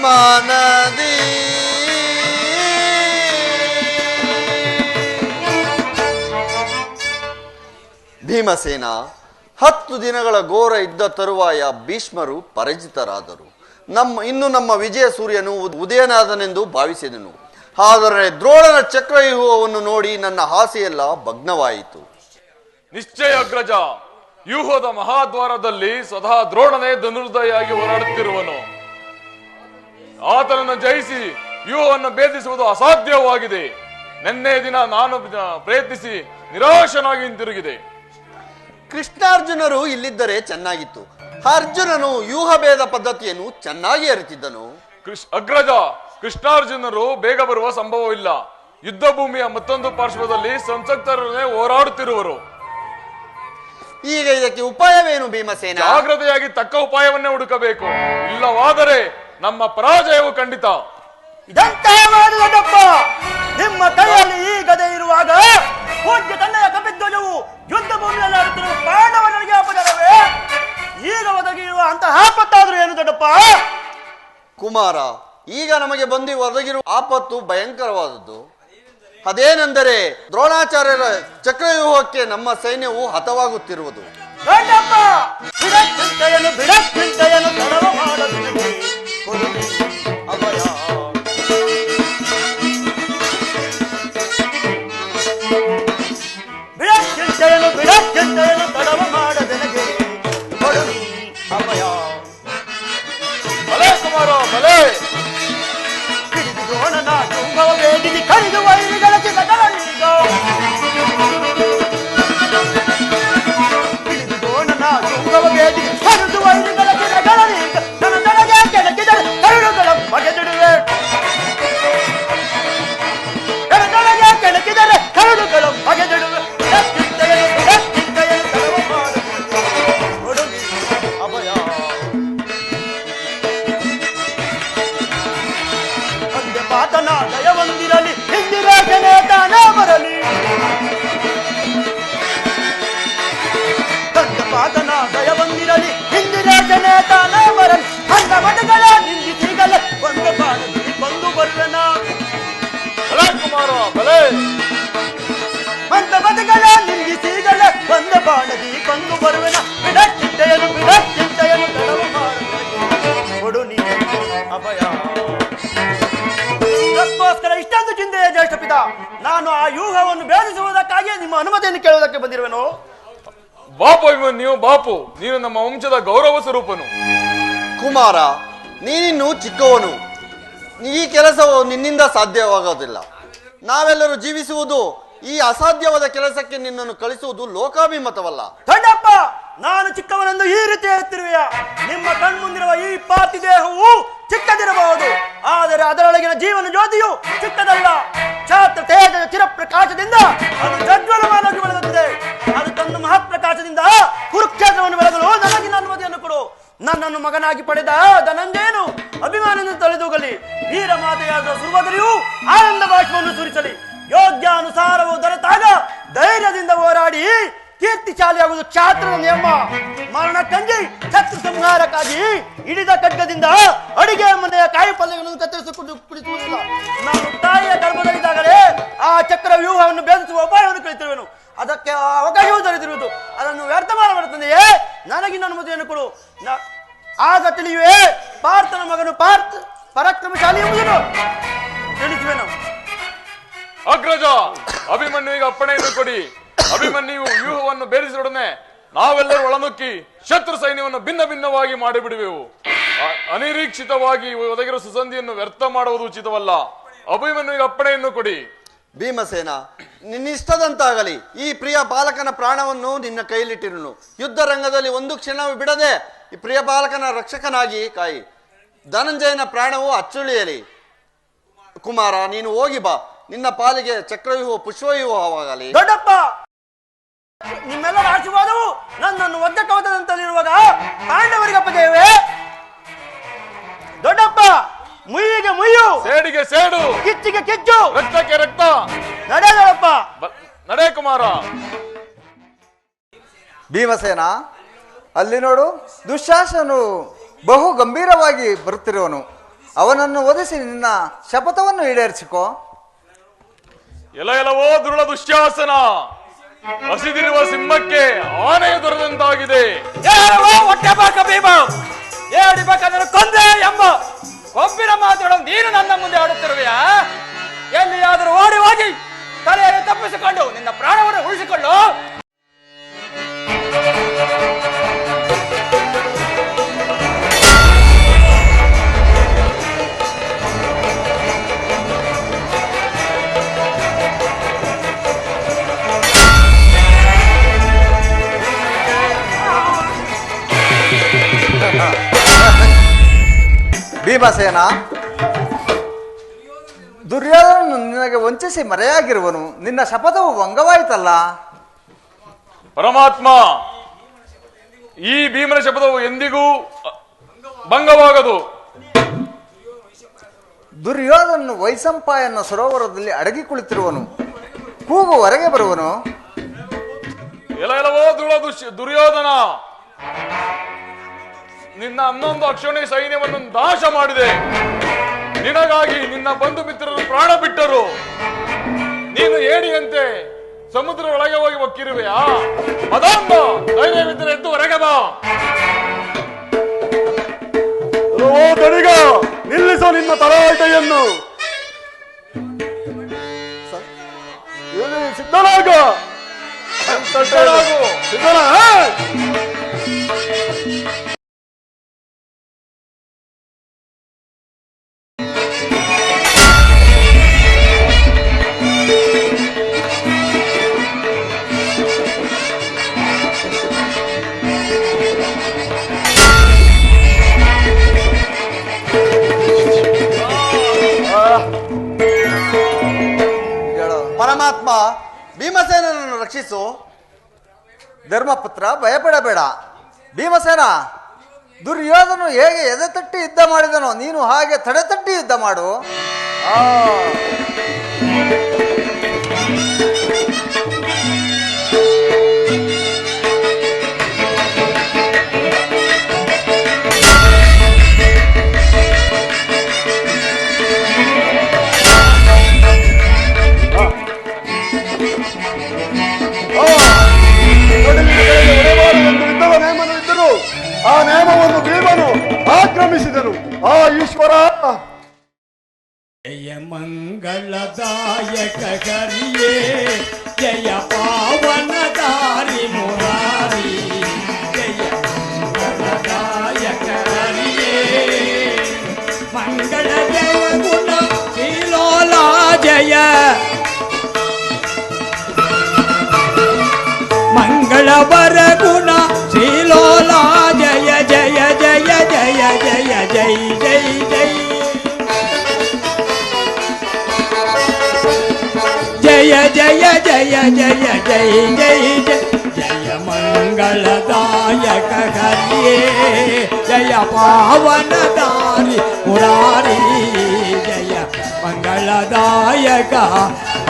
ಅಭಿಮಾನದಿ ಭೀಮಸೇನ 10 ದಿನಗಳ ಘೋರ ಯುದ್ಧ ತರುವಾಯ ಭೀಷ್ಮರು ಪರಾಜಿತರಾದರು. ಇನ್ನು ನಮ್ಮ ವಿಜಯ ಸೂರ್ಯನು ಉದಯನಾದನೆಂದು ಭಾವಿಸಿದನು. ಆದರೆ ದ್ರೋಣನ ಚಕ್ರವ್ಯೂಹವನ್ನು ನೋಡಿ ನನ್ನ ಆಸೆಯೆಲ್ಲ ಭಗ್ನವಾಯಿತು.
ನಿಶ್ಚಯ ಅಗ್ರಜ, ವ್ಯೂಹದ ಮಹಾದ್ವಾರದಲ್ಲಿ ಸದಾ ದ್ರೋಣನೇ ಧನುರ್ಧಯಾಗಿ ಹೋರಾಡುತ್ತಿರುವನು. ಆತನನ್ನು ಜಯಿಸಿ ವ್ಯೂಹವನ್ನು ಭೇದಿಸುವುದು ಅಸಾಧ್ಯವಾಗಿದೆ. ನಿನ್ನೆ ದಿನ ನಾನು ಪ್ರಯತ್ನಿಸಿ ನಿರಾಶನಾಗಿ ಹಿಂತಿರುಗಿದೆ.
ಕೃಷ್ಣಾರ್ಜುನರು ಇಲ್ಲಿದ್ದರೆ ಚೆನ್ನಾಗಿತ್ತು. ಅರ್ಜುನನು ವ್ಯೂಹ ಭೇದ ಪದ್ಧತಿಯನ್ನು ಚೆನ್ನಾಗಿ ಅರಿತಿದ್ದನು.
ಅಗ್ರಜ, ಕೃಷ್ಣಾರ್ಜುನರು ಬೇಗ ಬರುವ ಸಂಭವವಿಲ್ಲ. ಯುದ್ಧ ಭೂಮಿಯ ಮತ್ತೊಂದು ಪಾರ್ಶ್ವದಲ್ಲಿ ಸಂಸಕ್ತರನ್ನೇ ಹೋರಾಡುತ್ತಿರುವರು.
ಈಗ ಇದಕ್ಕೆ ಉಪಾಯವೇನು ಭೀಮಸೇನ?
ಜಾಗ್ರತೆಯಾಗಿ ತಕ್ಕ ಉಪಾಯವನ್ನೇ ಹುಡುಕಬೇಕು. ಇಲ್ಲವಾದರೆ ನಮ್ಮ ಪರಾಜಯವು ಖಂಡಿತ.
ಇದಂತಹ ದೊಡ್ಡಪ್ಪ, ನಿಮ್ಮ ಕೈಯಲ್ಲಿ ಈ ಗದೆ ಇರುವಾಗ ಪೂಜ್ಯ ತಂದೆಯ ಕಪಿಧ್ವಜವು ಯುದ್ಧ ಭೂಮಿಯಲ್ಲಿ ಆಡುತ್ತಿರುವ ಪಾಂಡವನಿಗೆ ಅಪಜರವೇ? ಈಗ ಒದಗಿರುವ ಅಂತಹ ಆಪತ್ತಾದ್ರೂ ಏನು ದೊಡ್ಡಪ್ಪ?
ಕುಮಾರ, ಈಗ ನಮಗೆ ಒದಗಿರುವ ಆಪತ್ತು ಭಯಂಕರವಾದದ್ದು. ಅದೇನೆಂದರೆ ದ್ರೋಣಾಚಾರ್ಯರ ಚಕ್ರವ್ಯೂಹಕ್ಕೆ ನಮ್ಮ ಸೈನ್ಯವು ಹತವಾಗುತ್ತಿರುವುದು.
ದೊಡ್ಡಪ್ಪ, ಬಿಡಕ್ಕಿಂತೆಯನ್ನು ತಡವ ಮಾಡದು ಅಭಯ. ಬಿಡಕ್ಕಿಂತೆಯನ್ನು ತಡವ ಮಾಡದೆನಗೆ ಕೊಡು ಅಭಯ.
ಭಲೆ ಕುಮಾರ, ಭಲೆ.
ಹಿಡಿದು ದ್ರೋಣನ ಶುಂಭವ ವೇದಿಸಿ ಕಡಿದು ವೈರಿಗಳ ಚಿತಗಳನ್ನೀಗ. ಹಿಡಿದು ದ್ರೋಣನ ಶುಂಭವ ವೇದಿಸಿ ಕಡಿದು ವೈರಿಗಳ ಚಿತಗಳನ್ನೀಗ. ನನಗೆ ಕೆಣಕಿದರೆ ಕರುಳುಗಳ ಬಗೆದಿಡುವೆ. ನನಗೆ ಕೆಣಕಿದರೆ ಕರುಳುಗಳ ಬಗೆದಿಡುವೆ. ಬಿಡಕ್ಕಿಂತೆಯನ್ನು ತಡವ ಮಾಡದು ಕೊಡು ಅಭಯ. ಪಾತನ ದಯವೊಂದಿರಲಿ, ಹಿಂದಿರಾಜನೇ ತಾನ ಬರಲಿ. ತಂದೆ ಪಾತನ ದಯವೊಂದಿರಲಿ, ಹಿಂದಿರಾಜನೇ ತಾನ ಬರಲಿ. ಅಂದ ಮಠಗಳ ನಿಂದಿಸಿಗಲೇ ಒಂದು ಬಾಣದಿ ಬಂದು ಬರುವೆನ.
ಭಲೆ ಕುಮಾರ, ಭಲೆ.
ಅಂದ ಮಠಗಳ ನಿಂದಿಸಿಗಲೇ ಒಂದು ಬಾಣದಿ ಬಂದು ಬರುವೆನ. ಬಿಡಕ್ಕಿಂತೆಯನ್ನು ತಡವು ಮಾಡುವ ಕೊಡು ನೀ ಅಭಯ. ಅದಕ್ಕೋಸ್ಕರ ಇಷ್ಟೊಂದು ಚಿಂತೆಯ ಜ್ಯೇಷ್ಠ ಪಿತ, ನಾನು ಆ ವ್ಯೂಹವನ್ನು ಭೇದಿಸುವುದಕ್ಕಾಗಿ ನಿಮ್ಮ ಅನುಮತಿಯನ್ನು ಕೇಳುವುದಕ್ಕೆ ಬಂದಿರುವೆನು.
ಬಾಪು ಅಭಿಮನ್ಯು, ಬಾಪು, ನೀನು ನಮ್ಮ ವಂಶದ ಗೌರವ ಸ್ವರೂಪನು.
ಕುಮಾರ, ನೀನಿನ್ನು ಚಿಕ್ಕವನು. ಈ ಕೆಲಸವು ನಿನ್ನಿಂದ ಸಾಧ್ಯವಾಗೋದಿಲ್ಲ. ನಾವೆಲ್ಲರೂ ಜೀವಿಸುವುದು ಈ ಅಸಾಧ್ಯವಾದ ಕೆಲಸಕ್ಕೆ ನಿನ್ನನ್ನು ಕಳಿಸುವುದು ಲೋಕಾಭಿಮತವಲ್ಲ.
ದೊಡ್ಡಪ್ಪ, ನಾನು ಚಿಕ್ಕವನೆಂದು ಈ ರೀತಿ ಹೇಳುತ್ತಿರುವೆಯ? ನಿಮ್ಮ ಕಣ್ಮುಂದಿರುವ ಈ ಪಾರ್ಥಿ ದೇಹವು ಚಿಕ್ಕದಿರಬಹುದು, ಆದರೆ ಅದರೊಳಗಿನ ಜೀವನ ಜ್ಯೋತಿಯು ಚಿಕ್ಕದಲ್ಲ. ಛಾತ್ರ ತೇಜದ ಚಿರಪ್ರಕಾಶದಿಂದ ಅದು ಪ್ರಜ್ವಲವಾಗಿ ಬೆಳಗುತ್ತಿದೆ. ಅದು ತನ್ನ ಮಹಾಪ್ರಕಾಶದಿಂದ ಕುರುಕ್ಷೇತ್ರವನ್ನು ಬೆಳಗಲು ನನಗಿನ ಅನುಮತಿಯನ್ನು ಕೊಡು. ನನ್ನನ್ನು ಮಗನಾಗಿ ಪಡೆದ ಧನಂಜಯನು ಅಭಿಮಾನದಿಂದ ತೊಳೆದೋಗಲಿ. ವೀರ ಮಾತೆಯಾದ ಸುರ್ವದರಿಯು ಆನಂದ ಬಾಷ್ಪವನ್ನು ಸುರಿಸಲಿ. ಯೋಗ್ಯಾನುಸಾರವು ದೊರೆತಾಗ ಧೈರ್ಯದಿಂದ ಹೋರಾಡಿ ಕೀರ್ತಿಶಾಲಿಯಾಗುವುದು ಕ್ಷಾತ್ರದ ನಿಯಮ. ಮರಣ ಕಂಜಿ ಶತ್ರು ಸಂಹಾರಕ್ಕಾಗಿ ಹಿಡಿದ ಖಡ್ಗದಿಂದ ಅಡಿಗೆ ಮನೆಯ ಕಾಯಿ ಪಲ್ಯಗಳನ್ನು ಕತ್ತರಿಸಿಕೊಂಡು ಕುಳಿಸುವುದಿಲ್ಲ. ನಾನು ತಾಯಿಯ ಗರ್ಭದಲ್ಲಿದ್ದಾಗಲೇ ಆ ಚಕ್ರ ವ್ಯೂಹವನ್ನು ಭೇದಿಸುವ ಉಪಾಯವನ್ನು ಕಲಿತಿರುವೆನು. ಅದಕ್ಕೆ ಅವಕಾಶವೂ ದೊರೆತಿರುವುದು. ಅದನ್ನು ವ್ಯರ್ಥ ಮಾಡಬಾರದೆಯೇ? ನನಗಿನ್ನ ಅನುಮತಿಯನ್ನು ಕೊಡು. ಆಗ ತಿಳಿಯುವೆ ಪಾರ್ಥನ ಮಗನು ಪರಾಕ್ರಮಶಾಲಿ ಎಂಬುದನ್ನು ತಿಳಿಸುವೆನು.
ಅಗ್ರಜ, ಅಭಿಮನ್ಯುವಿಗೆ ಅಪ್ಪಣೆಯನ್ನು ಕೊಡಿ. ಅಭಿಮನ್ಯು ವ್ಯೂಹವನ್ನು ಭೇದಿಸಿದೊಡನೆ ನಾವೆಲ್ಲರೂ ಒಳನುಕ್ಕಿ ಶತ್ರು ಸೈನ್ಯವನ್ನು ಭಿನ್ನ ಭಿನ್ನವಾಗಿ ಮಾಡಿಬಿಡುವೆವು. ಅನಿರೀಕ್ಷಿತವಾಗಿ ಒದಗಿರುವ ಸುಸಂಧಿಯನ್ನು ವ್ಯರ್ಥ ಮಾಡುವುದು ಉಚಿತವಲ್ಲ. ಅಭಿಮನ್ಯುವಿಗೆ ಅಪ್ಪಣೆಯನ್ನು ಕೊಡಿ.
ಭೀಮಸೇನ, ನಿನ್ನಿಷ್ಟದಂತಾಗಲಿ. ಈ ಪ್ರಿಯ ಬಾಲಕನ ಪ್ರಾಣವನ್ನು ನಿನ್ನ ಕೈಲಿಟ್ಟಿರುನು. ಯುದ್ಧ ರಂಗದಲ್ಲಿ ಒಂದು ಕ್ಷಣವೂ ಬಿಡದೆ ಈ ಪ್ರಿಯ ಬಾಲಕನ ರಕ್ಷಕನಾಗಿ ಕಾಯಿ. ಧನಂಜಯನ ಪ್ರಾಣವು ಅಚ್ಚುಳಿಯಲಿ. ಕುಮಾರ, ನೀನು ಹೋಗಿ ಬಾ. ನಿನ್ನ ಪಾಲಿಗೆ ಚಕ್ರವ್ಯೂಹ ಪುಷ್ಪವ್ಯೂಹವಾಗಲಿ.
ದೊಡ್ಡಪ್ಪ, ನಿಮ್ಮೆಲ್ಲರ ಆಶೀರ್ವಾದವು ನನ್ನನ್ನು ಒದ್ದ ಕವತದಂತಲ್ಲಿರುವಾಗ ಪಾಂಡವರಿಗೆ ಅಪಜಯವೇ? ದೊಡ್ಡಪ್ಪ, ಮುಯ್ಯಿಗೆ ಮುಯ್ಯು,
ಸೇಡಿಗೆ ಸೇಡು,
ಕಿಚ್ಚಿಗೆ ಕಿಚ್ಚು,
ರಕ್ತಕ್ಕೆ ರಕ್ತ.
ನಡೆ ದೊಡ್ಡಪ್ಪ,
ನಡೆ ಕುಮಾರ.
ಭೀಮಸೇನ, ಅಲ್ಲಿ ನೋಡು, ದುಶ್ಯಾಸನು ಬಹು ಗಂಭೀರವಾಗಿ ಬರುತ್ತಿರುವನು. ಅವನನ್ನು ಒದಿಸಿ ನಿನ್ನ ಶಪಥವನ್ನು ಈಡೇರಿಸಿಕೋ.
ಎಲವೋ ದುರುಳ ದುಶ್ಯಾಸನ, ಹಸಿದಿರುವ ಸಿಂಹಕ್ಕೆ ಆನೆಯ ದೊರೆದಂತಾಗಿದೆ.
ಹೊಟ್ಟೆ ಬಾಕ ಭೀಮ, ಏಡಿಬೇಕಾದ್ರೆ ಕೊಂದೆ ಎಂಬ ಕೊಬ್ಬಿನ ಮಾತುಗಳನ್ನು ನೀನು ನನ್ನ ಮುಂದೆ ಆಡುತ್ತಿರುವೆಯಾ? ಎಲ್ಲಿಯಾದರೂ ಓಡಿ ಹೋಗಿ ತಲೆಯನ್ನು ತಪ್ಪಿಸಿಕೊಂಡು ನಿನ್ನ ಪ್ರಾಣವನ್ನು ಉಳಿಸಿಕೊಂಡು.
ಭೀಮಸೇನ, ದುರ್ಯೋಧನನು ನಿನಗೆ ವಂಚಿಸಿ ಮರೆಯಾಗಿರುವನು. ನಿನ್ನ ಶಪಥವು ಭಂಗವಾಯಿತಲ್ಲ.
ಪರಮಾತ್ಮ, ಈ ಭೀಮನ ಶಪಥವು ಎಂದಿಗೂ ಭಂಗವಾಗದು.
ದುರ್ಯೋಧನನು ವೈಸಂಪಾಯನ ಸರೋವರದಲ್ಲಿ ಅಡಗಿ ಕುಳಿತಿರುವನು. ಕೂಗು ಹೊರಗೆ ಬರುವನು.
ಎಲವೋ ದುರ್ಯೋಧನ, ನಿನ್ನ 11 ಅಕ್ಷೋಣಿ ಸೈನ್ಯವನ್ನು ನಾಶ ಮಾಡಿದೆ. ನಿನಗಾಗಿ ನಿನ್ನ ಬಂಧು ಮಿತ್ರರು ಪ್ರಾಣ ಬಿಟ್ಟರು. ನೀನು ಏಣಿಯಂತೆ ಸಮುದ್ರ ಒಳಗೆ ಹೋಗಿ ಒಕ್ಕಿರುವೆಯಾ? ಮದಾಂಬ, ಧೈರ್ಯವಿದ್ದರೆ ಎದ್ದು ಹೊರಗೆ ಬಾ.
ಓ ದಣಿಗ, ನಿಲ್ಲಿಸೋ ನಿನ್ನ ತರಾಟೆಯನ್ನು. ಸಿದ್ಧನಾಗ, ಸಿದ್ಧನ.
ಪರಮಾತ್ಮ, ಭೀಮಸೇನನನ್ನು ರಕ್ಷಿಸು. ಧರ್ಮಪುತ್ರ, ಭಯಪಡಬೇಡ. ಭೀಮಸೇನ, ದುರ್ಯೋಧನು ಹೇಗೆ ಎದೆತಟ್ಟಿ ಯುದ್ಧ ಮಾಡಿದನೋ ನೀನು ಹಾಗೆ ತಡೆತಟ್ಟಿ ಯುದ್ಧ ಮಾಡು.
ಆ ನೇಮವನ್ನು ಭೀಮನು ಆಕ್ರಮಿಸಿದನು. ಆ ಈಶ್ವರ
ಜಯ ಮಂಗಳದಾಯಕ ಹರಿಯೇ, ಜಯ ಪಾವನದಾರಿ ಮುರಾರಿ, ಜಯ ಮಂಗಳದಾಯಕ ಹರಿಯೇ, ಮಂಗಳ ಜಯ ಗುಣ ಶ್ರೀಲೋಲಾ ಜಯ, ಮಂಗಳವರ ಗುಣ ಶ್ರೀಲೋಲಾ ಜಯ ಜಯ ಜಯ ಜಯ ಜಯ ಜೈ ಜೈ ಜೈ, ಜಯ ಜಯ ಜಯ ಜಯ ಜೈ ಜೈ ಜಯ, ಜಯ ಮಂಗಳದಾಯಕ ಹರಿಯೇ, ಜಯ ಪಾವನದಾರಿ ಮುರಾರಿ, ಜಯ ಮಂಗಳದಾಯಕ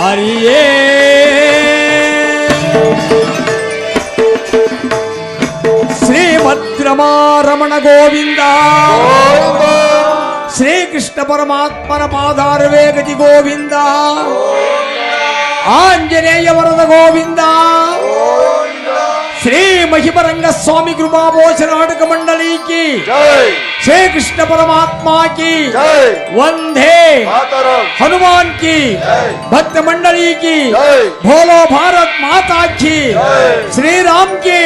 ಹರಿಯೇ. ಶ್ರೀಮದ್ರಮಾರಮಣ ಗೋವಿಂದ, ಶ್ರೀಕೃಷ್ಣ ಪರಮಾತ್ಮನ ಪಾದಾರವೇ ಗತಿ ಗೋವಿಂದ, ಆಂಜನೇಯ ವರದ ಗೋವಿಂದ, ಶ್ರೀ ಮಹಿಮರಂಗ ಸ್ವಾಮಿ ಕೃಪಾಭೋಷ ನಾಟಕ ಮಂಡಳಿ ಕಿ, श्री कृष्ण परमात्मा की वंदे, हनुमान की, भक्त मंडली की, भोलो भारत माता की, श्री राम की